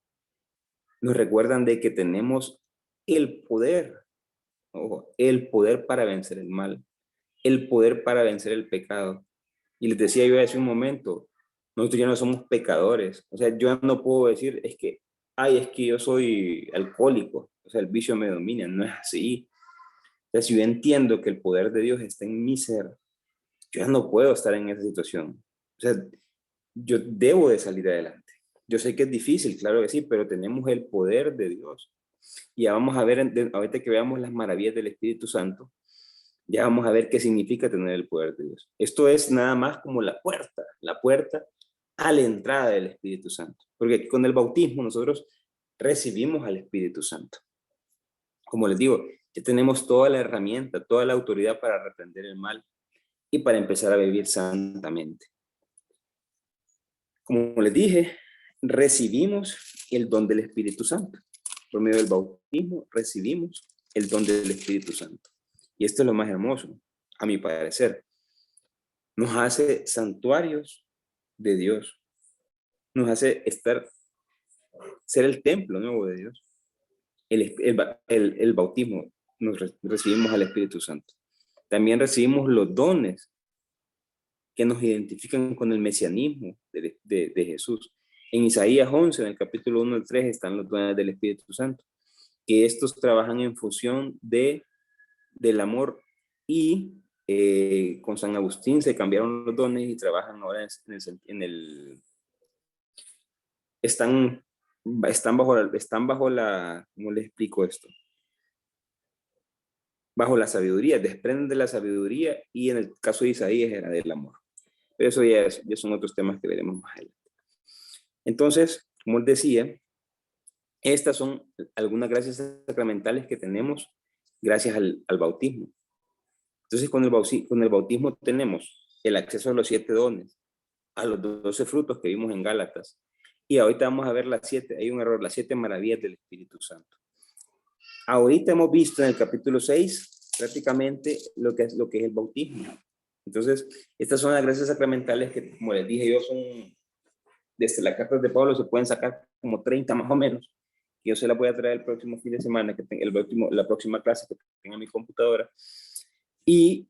nos recuerdan de que tenemos el poder, ojo, el poder para vencer el mal, el poder para vencer el pecado. Y les decía yo hace un momento, nosotros ya no somos pecadores. O sea, yo no puedo decir, es que yo soy alcohólico, o sea, el vicio me domina. No es así. O sea, si yo entiendo que el poder de Dios está en mi ser, yo ya no puedo estar en esa situación. O sea, yo debo de salir adelante. Yo sé que es difícil, claro que sí, pero tenemos el poder de Dios. Y ya vamos a ver, ahorita que veamos las maravillas del Espíritu Santo, ya vamos a ver qué significa tener el poder de Dios. Esto es nada más como la puerta a la entrada del Espíritu Santo. Porque con el bautismo nosotros recibimos al Espíritu Santo. Como les digo, ya tenemos toda la herramienta, toda la autoridad para reprender el mal y para empezar a vivir santamente. Como les dije, recibimos el don del Espíritu Santo. Por medio del bautismo recibimos el don del Espíritu Santo. Y esto es lo más hermoso, a mi parecer. Nos hace santuarios de Dios. Nos hace ser el templo nuevo de Dios. El bautismo, recibimos al Espíritu Santo. También recibimos los dones que nos identifican con el mesianismo de Jesús. En Isaías 11, en el capítulo 1 al 3, están los dones del Espíritu Santo, que estos trabajan en función del amor y con San Agustín se cambiaron los dones y trabajan ahora están bajo la, ¿cómo les explico esto? Bajo la sabiduría, desprenden de la sabiduría y en el caso de Isaías era del amor. Pero eso ya son otros temas que veremos más adelante. Entonces, como les decía, estas son algunas gracias sacramentales que tenemos gracias al bautismo. Entonces, con el bautismo tenemos el acceso a los 7 dones, a los 12 frutos que vimos en Gálatas. Y ahorita vamos a ver las 7, hay un error, las 7 maravillas del Espíritu Santo. Ahorita hemos visto en el capítulo 6 prácticamente lo que es el bautismo. Entonces, estas son las gracias sacramentales que, como les dije yo, son desde las cartas de Pablo se pueden sacar como 30 más o menos. Yo se las voy a traer el próximo fin de semana, la próxima clase que tenga mi computadora. Y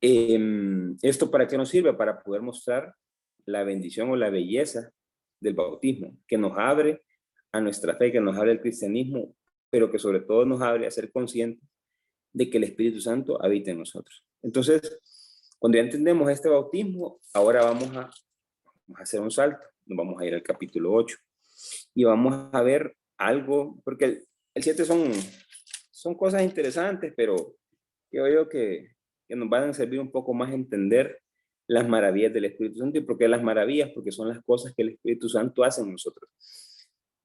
esto para qué nos sirve? Para poder mostrar la bendición o la belleza del bautismo, que nos abre a nuestra fe, que nos abre al cristianismo, pero que sobre todo nos abre a ser conscientes de que el Espíritu Santo habita en nosotros. Entonces, cuando ya entendemos este bautismo, ahora vamos a hacer un salto, nos vamos a ir al capítulo 8 y vamos a ver algo, porque el 7 son cosas interesantes, pero creo yo que nos van a servir un poco más a entender las maravillas del Espíritu Santo. ¿Y por qué las maravillas? Porque son las cosas que el Espíritu Santo hace en nosotros.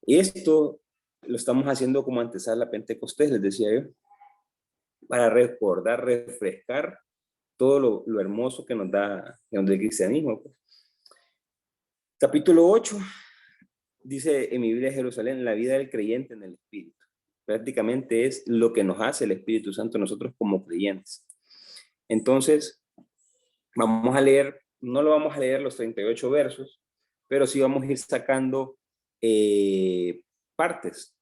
Y esto lo estamos haciendo como antesala a Pentecostés, les decía yo, para recordar, refrescar todo lo hermoso que nos da el cristianismo. Pues. Capítulo 8 dice en mi Biblia de Jerusalén, la vida del creyente en el Espíritu. Prácticamente es lo que nos hace el Espíritu Santo nosotros como creyentes. Entonces, vamos a leer, no lo vamos a leer los 38 versos, pero sí vamos a ir sacando partes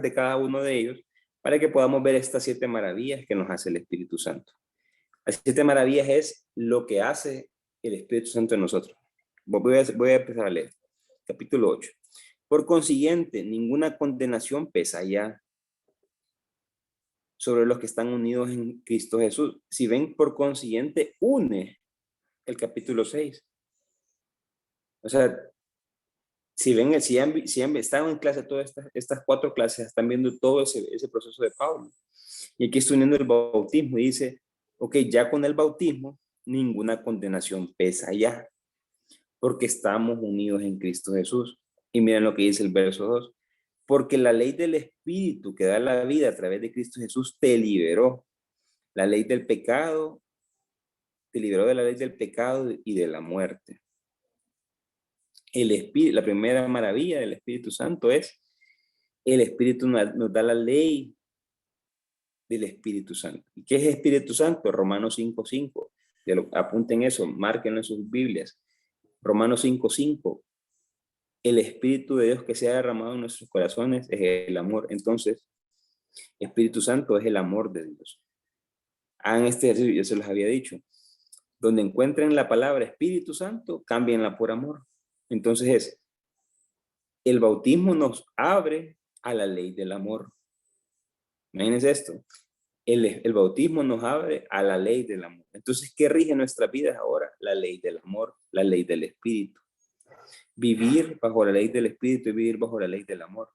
de cada uno de ellos para que podamos ver estas 7 maravillas que nos hace el Espíritu Santo. Las 7 maravillas es lo que hace el Espíritu Santo en nosotros. Voy a empezar a leer. Capítulo 8. Por consiguiente, ninguna condenación pesa ya sobre los que están unidos en Cristo Jesús. Si ven, por consiguiente, une el capítulo 6. O sea, si han estado en clase todas estas 4 clases, están viendo todo ese proceso de Pablo. Y aquí está uniendo el bautismo y dice, ok, ya con el bautismo, ninguna condenación pesa ya, porque estamos unidos en Cristo Jesús. Y miren lo que dice el verso 2. Porque la ley del Espíritu que da la vida a través de Cristo Jesús te liberó. La ley del pecado, te liberó de la ley del pecado y de la muerte. El Espíritu, la primera maravilla del Espíritu Santo es el Espíritu nos da la ley del Espíritu Santo. ¿Y qué es Espíritu Santo? Romanos 5:5. Apunten eso, márquenlo en sus Biblias. Romanos 5:5. El Espíritu de Dios que se ha derramado en nuestros corazones es el amor. Entonces, Espíritu Santo es el amor de Dios. Hagan este ejercicio, yo se los había dicho. Donde encuentren la palabra Espíritu Santo, cámbienla por amor. Entonces el bautismo nos abre a la ley del amor. Imagínense esto. El bautismo nos abre a la ley del amor. Entonces, ¿qué rige nuestras vidas ahora? La ley del amor, la ley del Espíritu. Vivir bajo la ley del Espíritu y vivir bajo la ley del amor.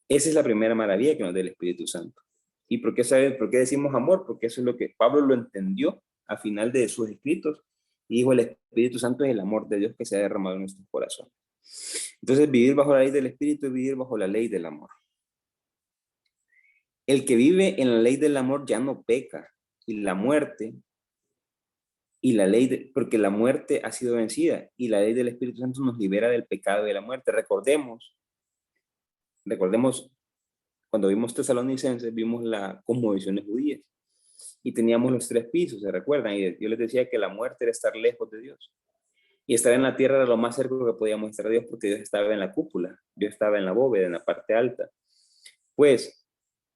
Esa es la primera maravilla que nos da el Espíritu Santo. ¿Y por qué sabes? ¿Por qué decimos amor? Porque eso es lo que Pablo lo entendió al final de sus escritos. Y dijo, el Espíritu Santo es el amor de Dios que se ha derramado en nuestros corazones. Entonces, vivir bajo la ley del Espíritu es vivir bajo la ley del amor. El que vive en la ley del amor ya no peca. Y la muerte, y la ley, porque la muerte ha sido vencida. Y la ley del Espíritu Santo nos libera del pecado y de la muerte. Recordemos cuando vimos Tesalonicenses, vimos las cosmovisiones judías. Y teníamos los 3 pisos, ¿se recuerdan? Y yo les decía que la muerte era estar lejos de Dios. Y estar en la tierra era lo más cerca que podíamos estar de Dios, porque Dios estaba en la cúpula, Dios estaba en la bóveda, en la parte alta. Pues,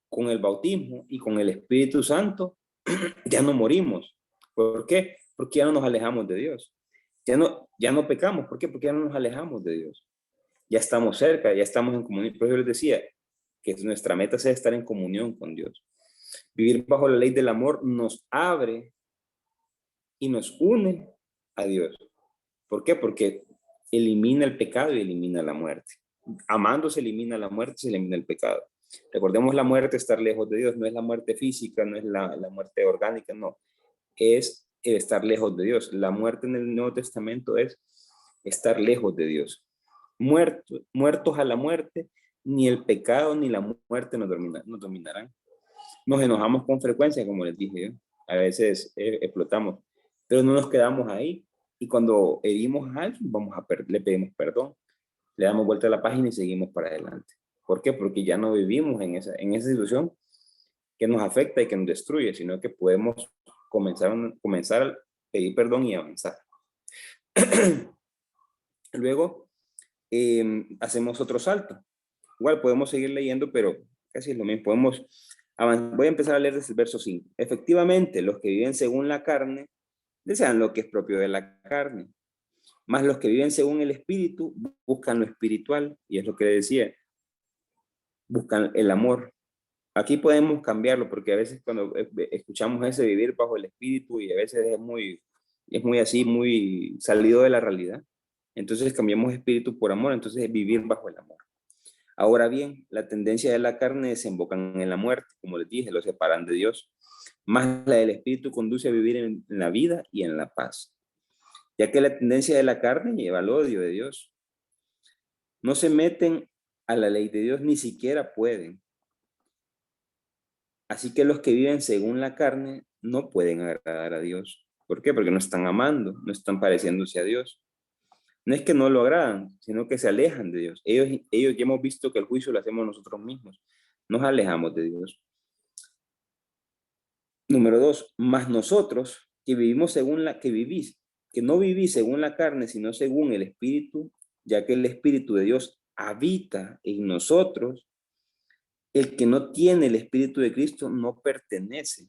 con el bautismo y con el Espíritu Santo, ya no morimos. ¿Por qué? Porque ya no nos alejamos de Dios. Ya no pecamos. ¿Por qué? Porque ya no nos alejamos de Dios. Ya estamos cerca, ya estamos en comunión. Por eso les decía que nuestra meta sea estar en comunión con Dios. Vivir bajo la ley del amor nos abre y nos une a Dios. ¿Por qué? Porque elimina el pecado y elimina la muerte. Amando se elimina la muerte, se elimina el pecado. Recordemos la muerte, estar lejos de Dios, no es la muerte física, no es la muerte orgánica, no. Es estar lejos de Dios. La muerte en el Nuevo Testamento es estar lejos de Dios. Muertos a la muerte, ni el pecado ni la muerte nos dominarán. Nos enojamos con frecuencia, como les dije yo. A veces explotamos, pero no nos quedamos ahí. Y cuando herimos a alguien, le pedimos perdón, le damos vuelta a la página y seguimos para adelante. ¿Por qué? Porque ya no vivimos en esa situación que nos afecta y que nos destruye, sino que podemos comenzar a pedir perdón y avanzar. Luego, hacemos otro salto. Igual podemos seguir leyendo, pero casi es lo mismo. Voy a empezar a leer desde el verso 5. Efectivamente, los que viven según la carne desean lo que es propio de la carne, mas los que viven según el Espíritu buscan lo espiritual, y es lo que decía, buscan el amor. Aquí podemos cambiarlo, porque a veces cuando escuchamos ese vivir bajo el Espíritu, y a veces es muy así, muy salido de la realidad, entonces cambiamos espíritu por amor, entonces es vivir bajo el amor. Ahora bien, la tendencia de la carne desemboca en la muerte, como les dije, lo separan de Dios. Más la del Espíritu conduce a vivir en la vida y en la paz. Ya que la tendencia de la carne lleva al odio de Dios. No se meten a la ley de Dios, ni siquiera pueden. Así que los que viven según la carne no pueden agradar a Dios. ¿Por qué? Porque no están amando, no están pareciéndose a Dios. No es que no lo agradan, sino que se alejan de Dios. Ellos ya hemos visto que el juicio lo hacemos nosotros mismos. Nos alejamos de Dios. Número 2, más nosotros que vivimos que no vivís según la carne, sino según el Espíritu, ya que el Espíritu de Dios habita en nosotros, el que no tiene el Espíritu de Cristo no pertenece.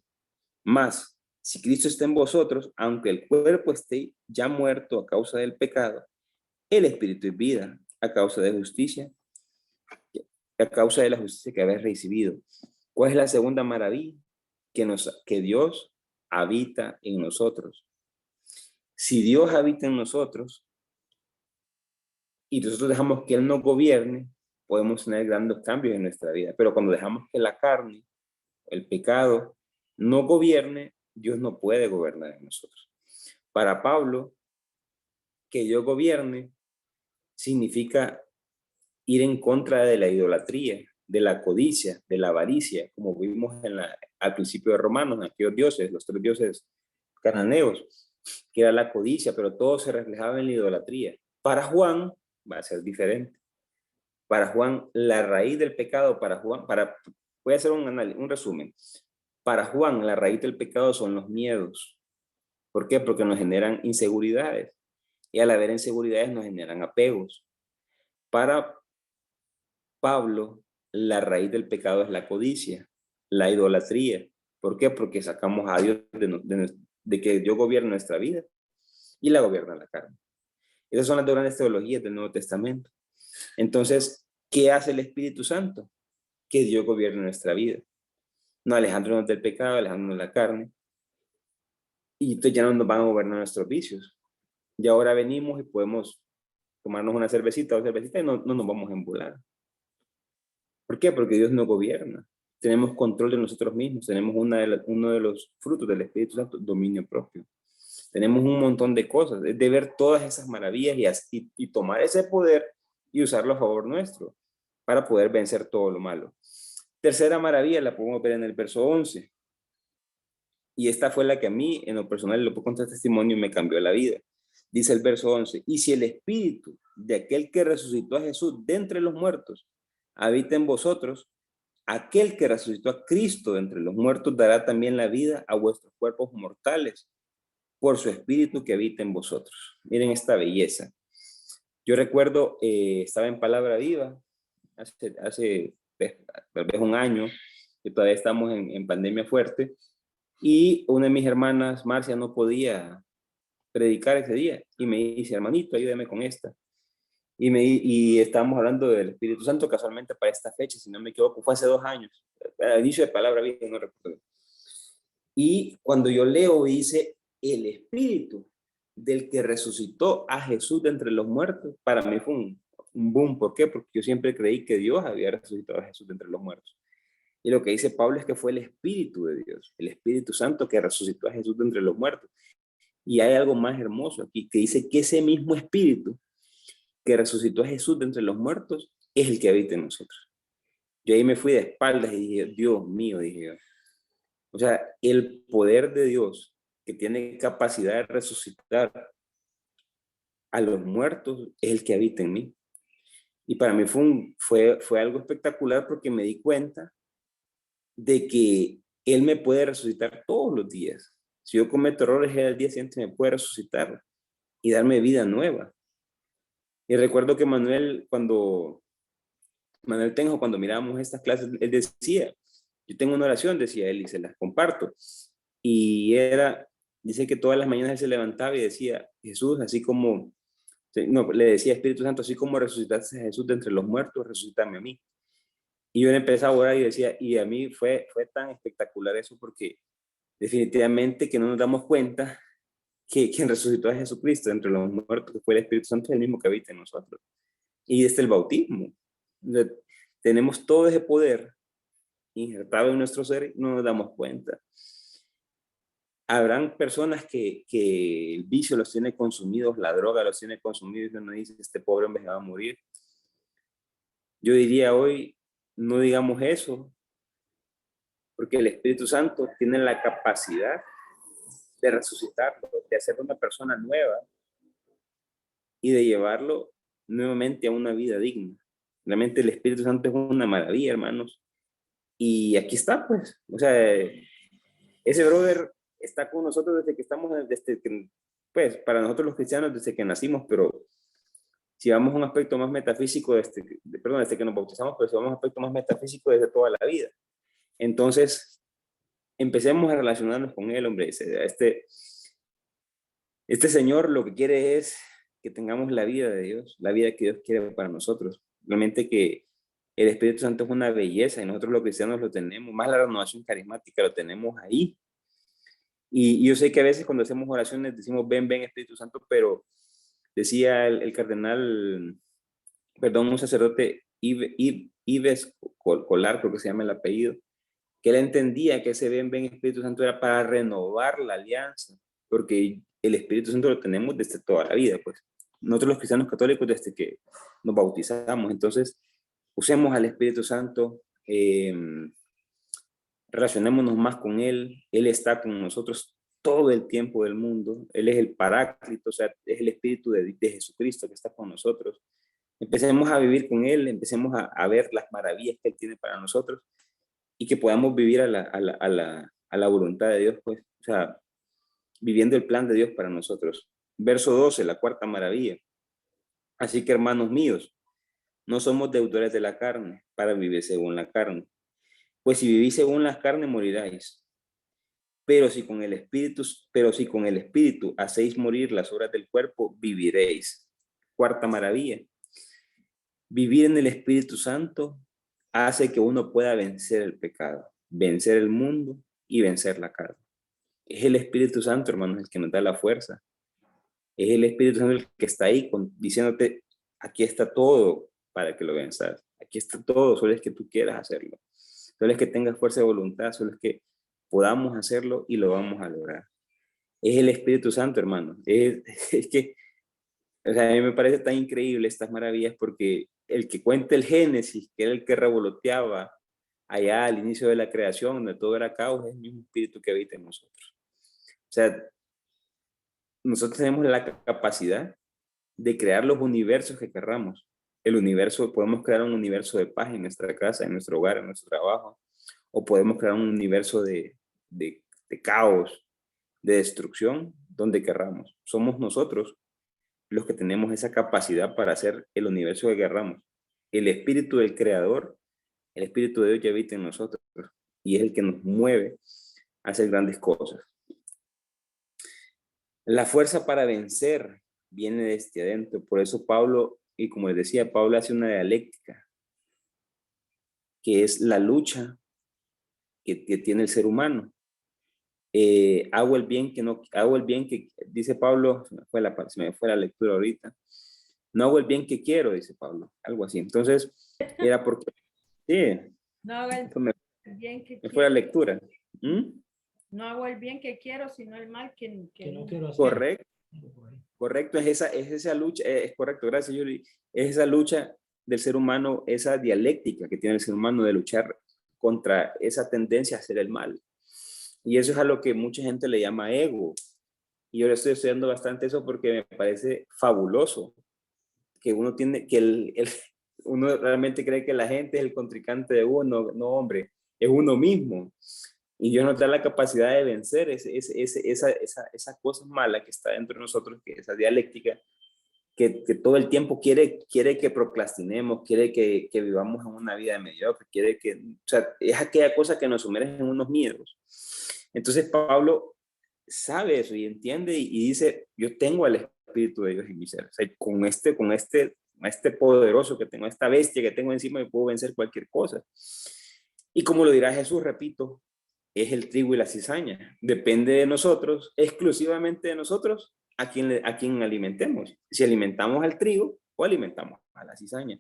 Más, si Cristo está en vosotros, aunque el cuerpo esté ya muerto a causa del pecado, el Espíritu es vida a causa de justicia, a causa de la justicia que habéis recibido. ¿Cuál es la segunda maravilla? Que Dios habita en nosotros. Si Dios habita en nosotros y nosotros dejamos que Él nos gobierne, podemos tener grandes cambios en nuestra vida. Pero cuando dejamos que la carne, el pecado, no gobierne, Dios no puede gobernar en nosotros. Para Pablo, que Dios gobierne significa ir en contra de la idolatría, de la codicia, de la avaricia, como vimos al principio de Romanos, aquellos dioses, los 3 dioses cananeos, que era la codicia, pero todo se reflejaba en la idolatría. Para Juan va a ser diferente. Para Juan, la raíz del pecado, voy a hacer un resumen. Para Juan, la raíz del pecado son los miedos. ¿Por qué? Porque nos generan inseguridades. Y al haber inseguridades nos generan apegos. Para Pablo, la raíz del pecado es la codicia, la idolatría. ¿Por qué? Porque sacamos a Dios de que Dios gobierna nuestra vida y la gobierna la carne. Esas son las 2 grandes teologías del Nuevo Testamento. Entonces, ¿qué hace el Espíritu Santo? Que Dios gobierne nuestra vida. No alejándonos del pecado, alejándonos de la carne. Y entonces ya no nos van a gobernar nuestros vicios. Y ahora venimos y podemos tomarnos una cervecita o cervecita y no nos vamos a embolar. ¿Por qué? Porque Dios nos gobierna. Tenemos control de nosotros mismos. Tenemos uno de los frutos del Espíritu Santo, dominio propio. Tenemos un montón de cosas. Es de ver todas esas maravillas y tomar ese poder y usarlo a favor nuestro para poder vencer todo lo malo. Tercera maravilla la podemos ver en el verso 11. Y esta fue la que a mí, en lo personal, lo puedo contar testimonio, me cambió la vida. Dice el verso 11, y si el espíritu de aquel que resucitó a Jesús de entre los muertos habita en vosotros, aquel que resucitó a Cristo de entre los muertos dará también la vida a vuestros cuerpos mortales por su espíritu que habita en vosotros. Miren esta belleza. Yo recuerdo, estaba en Palabra Viva hace tal vez un año, que todavía estamos en pandemia fuerte, y una de mis hermanas, Marcia, no podía predicar ese día y me dice, hermanito, ayúdame con esta. Y estábamos hablando del Espíritu Santo casualmente para esta fecha, si no me equivoco, fue hace 2 años, al inicio de Palabra Viva, no recuerdo. Y cuando yo leo, dice, el Espíritu del que resucitó a Jesús de entre los muertos, para mí fue un boom. ¿Por qué? Porque yo siempre creí que Dios había resucitado a Jesús de entre los muertos. Y lo que dice Pablo es que fue el Espíritu de Dios, el Espíritu Santo que resucitó a Jesús de entre los muertos. Y hay algo más hermoso aquí, que dice que ese mismo Espíritu que resucitó a Jesús de entre los muertos es el que habita en nosotros. Yo ahí me fui de espaldas y dije, Dios mío, dije yo. O sea, el poder de Dios que tiene capacidad de resucitar a los muertos es el que habita en mí. Y para mí fue algo espectacular porque me di cuenta de que Él me puede resucitar todos los días. Si yo cometo errores, Él al día siguiente me puede resucitar y darme vida nueva. Y recuerdo que Manuel Tenjo, cuando mirábamos estas clases, él decía, yo tengo una oración, decía él, y se las comparto. Y dice que todas las mañanas él se levantaba y decía, Jesús, así como, no, le decía Espíritu Santo, así como resucitaste a Jesús de entre los muertos, resucítame a mí. Y yo empecé a orar y decía, y a mí fue tan espectacular eso porque definitivamente que no nos damos cuenta que quien resucitó a Jesucristo entre los muertos, que fue el Espíritu Santo, es el mismo que habita en nosotros. Y desde el bautismo, tenemos todo ese poder injertado en nuestro ser y no nos damos cuenta. Habrán personas que el vicio los tiene consumidos, la droga los tiene consumidos y uno dice, este pobre hombre se va a morir. Yo diría hoy, no digamos eso, porque el Espíritu Santo tiene la capacidad de resucitarlo, de hacerlo una persona nueva y de llevarlo nuevamente a una vida digna. Realmente el Espíritu Santo es una maravilla, hermanos. Y aquí está, pues. O sea, ese brother está con nosotros desde que estamos, pues, para nosotros los cristianos desde que nacimos, pero si vamos a un aspecto más metafísico, desde que nos bautizamos, pero si vamos a un aspecto más metafísico desde toda la vida. Entonces, empecemos a relacionarnos con él, hombre. Este Señor lo que quiere es que tengamos la vida de Dios, la vida que Dios quiere para nosotros. Realmente que el Espíritu Santo es una belleza y nosotros los cristianos lo tenemos, más la renovación carismática lo tenemos ahí. Y yo sé que a veces cuando hacemos oraciones decimos, ven, ven Espíritu Santo, pero decía el cardenal, perdón, un sacerdote, Ives Colar, creo que se llama el apellido, que él entendía que ese ven, ven Espíritu Santo era para renovar la alianza, porque el Espíritu Santo lo tenemos desde toda la vida, pues. Nosotros los cristianos católicos desde que nos bautizamos, entonces usemos al Espíritu Santo, relacionémonos más con Él, Él está con nosotros todo el tiempo del mundo, Él es el Paráclito, o sea, es el Espíritu de Jesucristo que está con nosotros. Empecemos a vivir con Él, empecemos a ver las maravillas que Él tiene para nosotros y que podamos vivir a la voluntad de Dios, pues, o sea, viviendo el plan de Dios para nosotros. Verso 12, la cuarta maravilla. Así que, hermanos míos, no somos deudores de la carne para vivir según la carne. Pues si vivís según la carne, moriráis. Pero si con el Espíritu hacéis morir las obras del cuerpo, viviréis. Cuarta maravilla. Vivir en el Espíritu Santo hace que uno pueda vencer el pecado, vencer el mundo y vencer la carne. Es el Espíritu Santo, hermanos, el que nos da la fuerza. Es el Espíritu Santo el que está ahí diciéndote, Aquí está todo para que lo venzas. Aquí está todo, solo es que tú quieras hacerlo. Solo es que tengas fuerza de voluntad, solo es que podamos hacerlo y lo vamos a lograr. Es el Espíritu Santo, hermano. Es que, o sea, a mí me parece tan increíble estas maravillas porque el que cuenta el Génesis, que era el que revoloteaba allá al inicio de la creación, donde todo era caos, es el mismo Espíritu que habita en nosotros. O sea, nosotros tenemos la capacidad de crear los universos que querramos. El universo, podemos crear un universo de paz en nuestra casa, en nuestro hogar, en nuestro trabajo, o podemos crear un universo de caos, de destrucción, donde querramos. Somos nosotros los que tenemos esa capacidad para hacer el universo que querramos. El espíritu del creador, el espíritu de Dios ya habita en nosotros y es el que nos mueve a hacer grandes cosas. La fuerza para vencer viene desde adentro. Por eso Pablo, y como les decía, Pablo hace una dialéctica, que es la lucha que tiene el ser humano. Hago el bien que no, hago el bien que, dice Pablo, se me fue la lectura ahorita, no hago el bien que quiero, dice Pablo, algo así. Entonces, era porque, sí, No hago el me bien que fue la quiero. lectura. No hago el bien que quiero, sino el mal que no no. quiero hacer. Correcto, correcto, es esa lucha, es correcto, gracias Yuri, es esa lucha del ser humano, esa dialéctica que tiene el ser humano de luchar contra esa tendencia a hacer el mal. Y eso es a lo que mucha gente le llama ego. Y yo le estoy estudiando bastante eso porque me parece fabuloso que uno tiene, que uno realmente cree que la gente es el contrincante de uno. No, hombre, es uno mismo. Y Dios nos da la capacidad de vencer esa cosa mala que está dentro de nosotros, que esa dialéctica, que todo el tiempo quiere que procrastinemos, quiere que vivamos en una vida mediocre, quiere que, o sea, es aquella cosa que nos sumerge en unos miedos. Entonces Pablo sabe eso y entiende y dice, yo tengo al Espíritu de Dios en mi ser. O sea, con este poderoso que tengo, esta bestia que tengo encima, me puedo vencer cualquier cosa. Y como lo dirá Jesús, repito, es el trigo y la cizaña. Depende de nosotros, exclusivamente de nosotros, a quien alimentemos. Si alimentamos al trigo o alimentamos a la cizaña.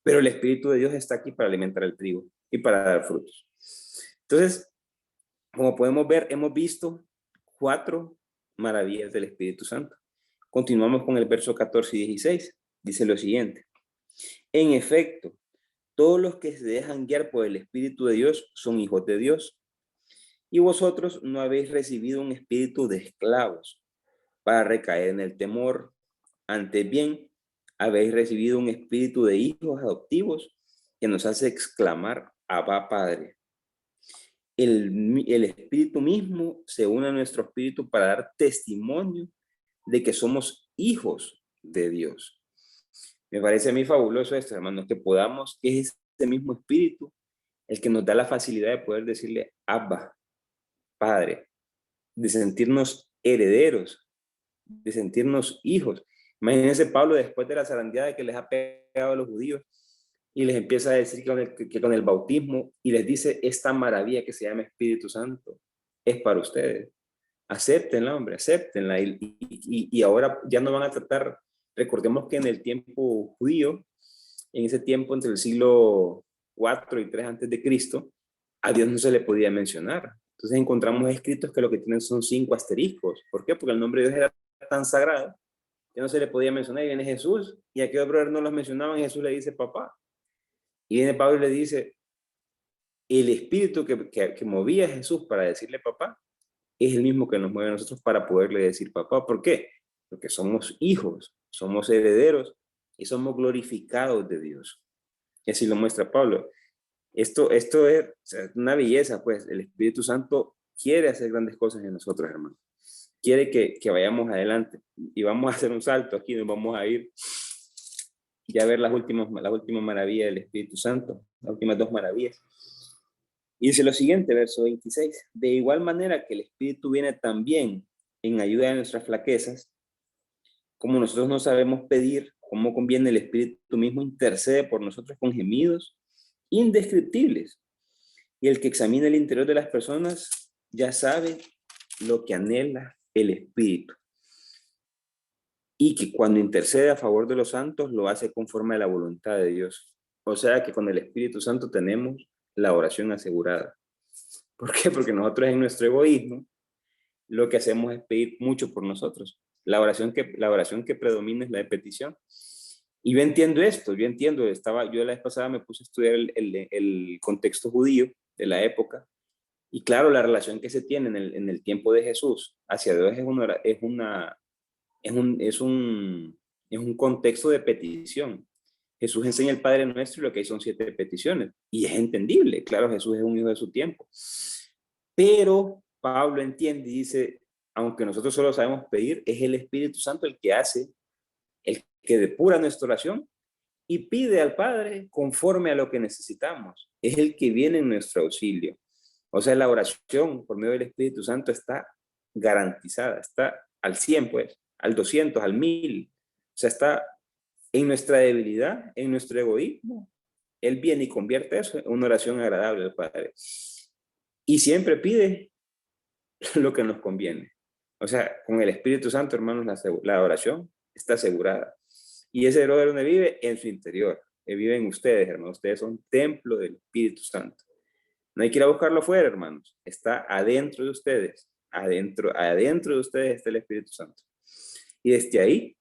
Pero el Espíritu de Dios está aquí para alimentar el trigo y para dar frutos. Entonces, como podemos ver, hemos visto 4 maravillas del Espíritu Santo. Continuamos con el verso 14 y 16. Dice lo siguiente. En efecto, todos los que se dejan guiar por el Espíritu de Dios son hijos de Dios. Y vosotros no habéis recibido un espíritu de esclavos para recaer en el temor. Antes bien, habéis recibido un espíritu de hijos adoptivos que nos hace exclamar, Abba, Padre. El espíritu mismo se une a nuestro espíritu para dar testimonio de que somos hijos de Dios. Me parece a mí fabuloso esto, hermanos, que podamos, que es ese mismo espíritu el que nos da la facilidad de poder decirle Abba, Padre, de sentirnos herederos, de sentirnos hijos. Imagínense Pablo después de la zarandeada que les ha pegado a los judíos y les empieza a decir que con el bautismo y les dice esta maravilla que se llama Espíritu Santo es para ustedes. Acéptenla, hombre, acéptenla. Y ahora ya no van a tratar, recordemos que en el tiempo judío, en ese tiempo entre el siglo 4 y 3 antes de Cristo, a Dios no se le podía mencionar. Entonces encontramos escritos que lo que tienen son 5 asteriscos. ¿Por qué? Porque el nombre de Dios era tan sagrado que no se le podía mencionar. Y viene Jesús, y aquellos brothers no los mencionaban, y Jesús le dice papá. Y viene Pablo y le dice, el espíritu que movía a Jesús para decirle papá, es el mismo que nos mueve a nosotros para poderle decir papá. ¿Por qué? Porque somos hijos, somos herederos y somos glorificados de Dios. Y así lo muestra Pablo. Esto es, o sea, una belleza, pues el Espíritu Santo quiere hacer grandes cosas en nosotros, hermano. Quiere que vayamos adelante y vamos a hacer un salto aquí, nos vamos a ir ya a ver las últimas maravillas del Espíritu Santo, las últimas 2 maravillas. Y dice lo siguiente, verso 26. De igual manera que el Espíritu viene también en ayuda de nuestras flaquezas, como nosotros no sabemos pedir cómo conviene, el Espíritu mismo intercede por nosotros con gemidos indescriptibles. Y el que examina el interior de las personas ya sabe lo que anhela el Espíritu. y que cuando intercede a favor de los santos lo hace conforme a la voluntad de Dios. O sea que con el Espíritu Santo tenemos la oración asegurada. ¿Por qué? Porque nosotros en nuestro egoísmo lo que hacemos es pedir mucho por nosotros. La oración que predomina es la de petición. Y yo entiendo esto, yo la vez pasada me puse a estudiar el contexto judío de la época, y claro, la relación que se tiene en el tiempo de Jesús hacia Dios es un contexto de petición. Jesús enseña el Padre Nuestro y lo que hay son 7 peticiones. Y es entendible, claro, Jesús es un hijo de su tiempo. Pero Pablo entiende y dice, aunque nosotros solo sabemos pedir, es el Espíritu Santo el que hace, el que depura nuestra oración y pide al Padre conforme a lo que necesitamos. Es el que viene en nuestro auxilio. O sea, la oración por medio del Espíritu Santo está garantizada, está al 100, pues, al 200, al 1000. O sea, está en nuestra debilidad, en nuestro egoísmo. Él viene y convierte eso en una oración agradable al Padre. Y siempre pide lo que nos conviene. O sea, con el Espíritu Santo, hermanos, la oración está asegurada. Y ese brother donde vive, en su interior. Que vive en ustedes, hermanos. Ustedes son templo del Espíritu Santo. No hay que ir a buscarlo fuera, hermanos. Está adentro de ustedes. Adentro de ustedes está el Espíritu Santo. Y desde ahí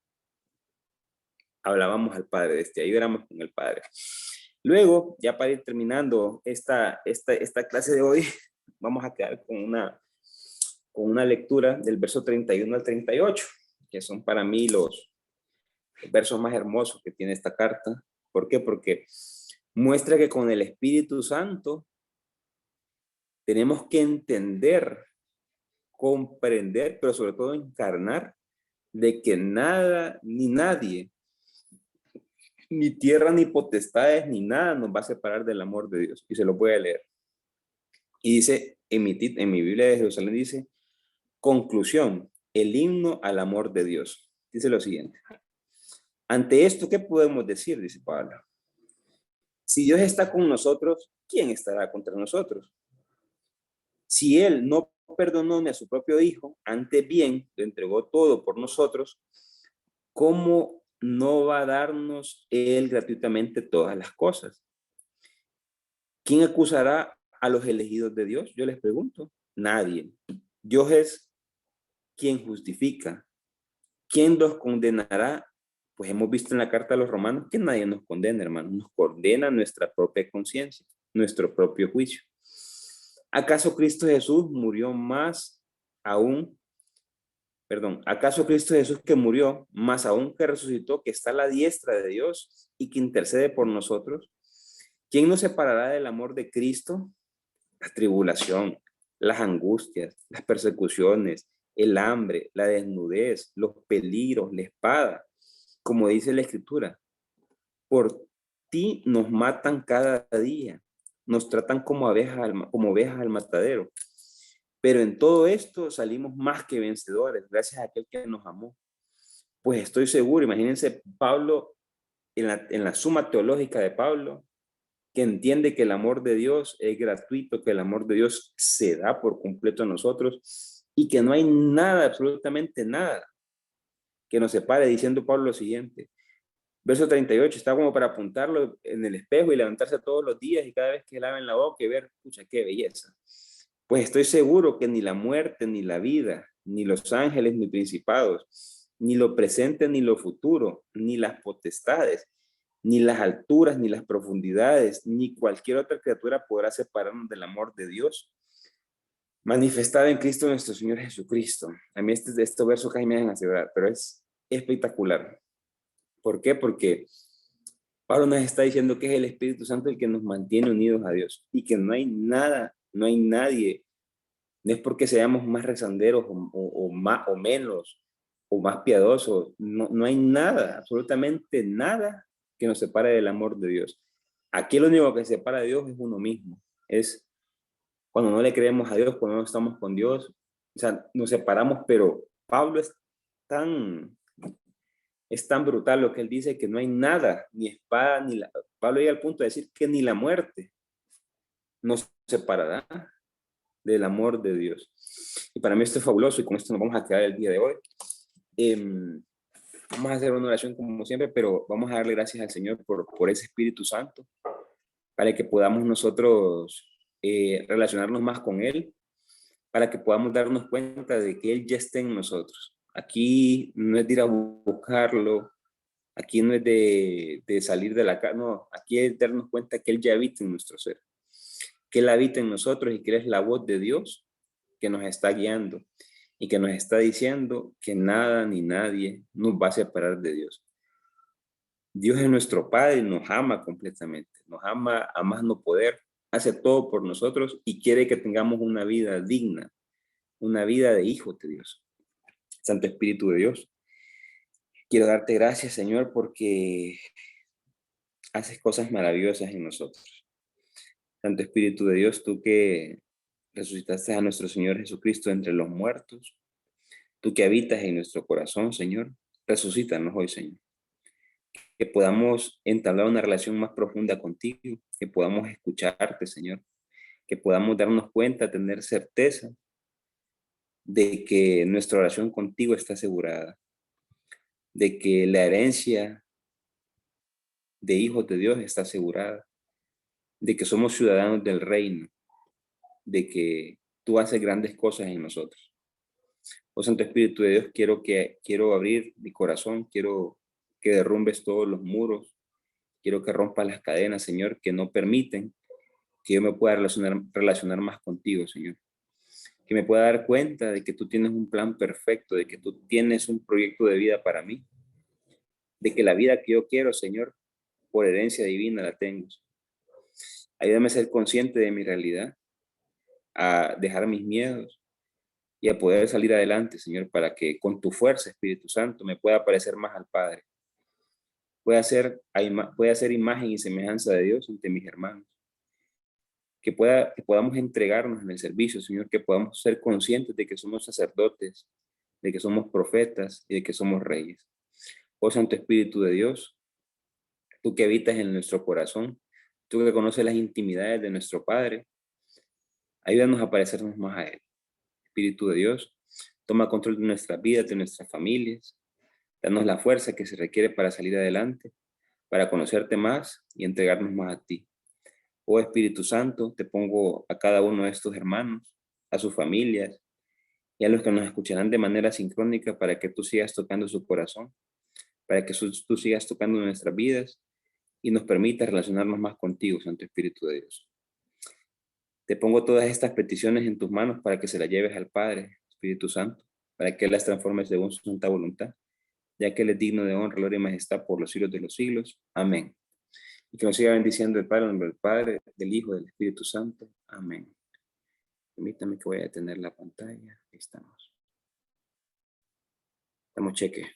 hablábamos al Padre. Desde ahí éramos con el Padre. Luego, ya para ir terminando esta clase de hoy, vamos a quedar con una lectura del verso 31 al 38, que son para mí los versos más hermosos que tiene esta carta. ¿Por qué? Porque muestra que con el Espíritu Santo tenemos que entender, comprender, pero sobre todo encarnar de que nada ni nadie, ni tierra ni potestades ni nada nos va a separar del amor de Dios. Y se lo voy a leer. Y dice, en mi Biblia de Jerusalén dice, conclusión, el himno al amor de Dios. Dice lo siguiente. Ante esto, ¿qué podemos decir? Dice Pablo. Si Dios está con nosotros, ¿quién estará contra nosotros? Si Él no perdonó ni a su propio Hijo, antes bien lo entregó todo por nosotros, ¿cómo no va a darnos Él gratuitamente todas las cosas? ¿Quién acusará a los elegidos de Dios? Yo les pregunto. Nadie. Dios es quien justifica. ¿Quién los condenará? Pues hemos visto en la carta a los romanos que nadie nos condena, hermanos. Nos condena nuestra propia conciencia, nuestro propio juicio. ¿Acaso Cristo Jesús murió más aún? ¿Acaso Cristo Jesús que murió más aún que resucitó, que está a la diestra de Dios y que intercede por nosotros? ¿Quién nos separará del amor de Cristo? La tribulación, las angustias, las persecuciones, el hambre, la desnudez, los peligros, la espada. Como dice la Escritura, por ti nos matan cada día, nos tratan como ovejas al matadero. Pero en todo esto salimos más que vencedores, gracias a aquel que nos amó. Pues estoy seguro, imagínense Pablo, en la suma teológica de Pablo, que entiende que el amor de Dios es gratuito, que el amor de Dios se da por completo a nosotros y que no hay nada, absolutamente nada, que nos separe, diciendo Pablo lo siguiente. Verso 38, está como para apuntarlo en el espejo y levantarse todos los días y cada vez que laven la boca y ver, escucha, qué belleza. Pues estoy seguro que ni la muerte, ni la vida, ni los ángeles, ni principados, ni lo presente, ni lo futuro, ni las potestades, ni las alturas, ni las profundidades, ni cualquier otra criatura podrá separarnos del amor de Dios, manifestado en Cristo nuestro Señor Jesucristo. A mí este verso casi me dejan asegurar, pero es espectacular. ¿Por qué? Porque Pablo nos está diciendo que es el Espíritu Santo el que nos mantiene unidos a Dios y que no hay nada, no hay nadie, no es porque seamos más rezanderos o más o menos o más piadosos, no hay nada, absolutamente nada que nos separe del amor de Dios. Aquí lo único que separa de Dios es uno mismo, es cuando no le creemos a Dios, cuando no estamos con Dios, o sea, nos separamos, pero Pablo es tan brutal lo que él dice que no hay nada, ni espada, Pablo llega al punto de decir que ni la muerte nos separará del amor de Dios. Y para mí esto es fabuloso y con esto nos vamos a quedar el día de hoy. Vamos a hacer una oración como siempre, pero vamos a darle gracias al Señor por ese Espíritu Santo, para que podamos nosotros relacionarnos más con Él, para que podamos darnos cuenta de que Él ya está en nosotros. Aquí no es de ir a buscarlo, aquí no es de salir de la casa, no, aquí es darnos cuenta que Él ya habita en nuestro ser, que Él habita en nosotros y que Él es la voz de Dios que nos está guiando y que nos está diciendo que nada ni nadie nos va a separar de Dios. Dios es nuestro Padre y nos ama completamente, nos ama a más no poder, hace todo por nosotros y quiere que tengamos una vida digna, una vida de hijos de Dios. Santo Espíritu de Dios, quiero darte gracias, Señor, porque haces cosas maravillosas en nosotros. Santo Espíritu de Dios, tú que resucitaste a nuestro Señor Jesucristo entre los muertos, tú que habitas en nuestro corazón, Señor, resucítanos hoy, Señor. Que podamos entablar una relación más profunda contigo, que podamos escucharte, Señor, que podamos darnos cuenta, tener certeza de que nuestra oración contigo está asegurada, de que la herencia de hijos de Dios está asegurada, de que somos ciudadanos del reino, de que tú haces grandes cosas en nosotros. Oh Santo Espíritu de Dios, quiero abrir mi corazón, quiero que derrumbes todos los muros, quiero que rompas las cadenas, Señor, que no permiten que yo me pueda relacionar más contigo, Señor. Que me pueda dar cuenta de que tú tienes un plan perfecto, de que tú tienes un proyecto de vida para mí, de que la vida que yo quiero, Señor, por herencia divina la tengo. Ayúdame a ser consciente de mi realidad, a dejar mis miedos y a poder salir adelante, Señor, para que con tu fuerza, Espíritu Santo, me pueda parecer más al Padre. Pueda ser imagen y semejanza de Dios ante mis hermanos. Que podamos entregarnos en el servicio, Señor, que podamos ser conscientes de que somos sacerdotes, de que somos profetas y de que somos reyes. Oh Santo Espíritu de Dios, tú que habitas en nuestro corazón, tú que conoces las intimidades de nuestro Padre, ayúdanos a parecernos más a Él. Espíritu de Dios, toma control de nuestras vidas, de nuestras familias, danos la fuerza que se requiere para salir adelante, para conocerte más y entregarnos más a ti. Oh Espíritu Santo, te pongo a cada uno de estos hermanos, a sus familias y a los que nos escucharán de manera sincrónica para que tú sigas tocando su corazón, para que tú sigas tocando nuestras vidas y nos permitas relacionarnos más contigo, Santo Espíritu de Dios. Te pongo todas estas peticiones en tus manos para que se las lleves al Padre, Espíritu Santo, para que las transformes según su santa voluntad, ya que Él es digno de honra, gloria y majestad por los siglos de los siglos. Amén. Y que nos siga bendiciendo el Padre, en nombre del Padre, del Hijo, del Espíritu Santo. Amén. Permítame que voy a detener la pantalla. Ahí estamos. Damos cheque.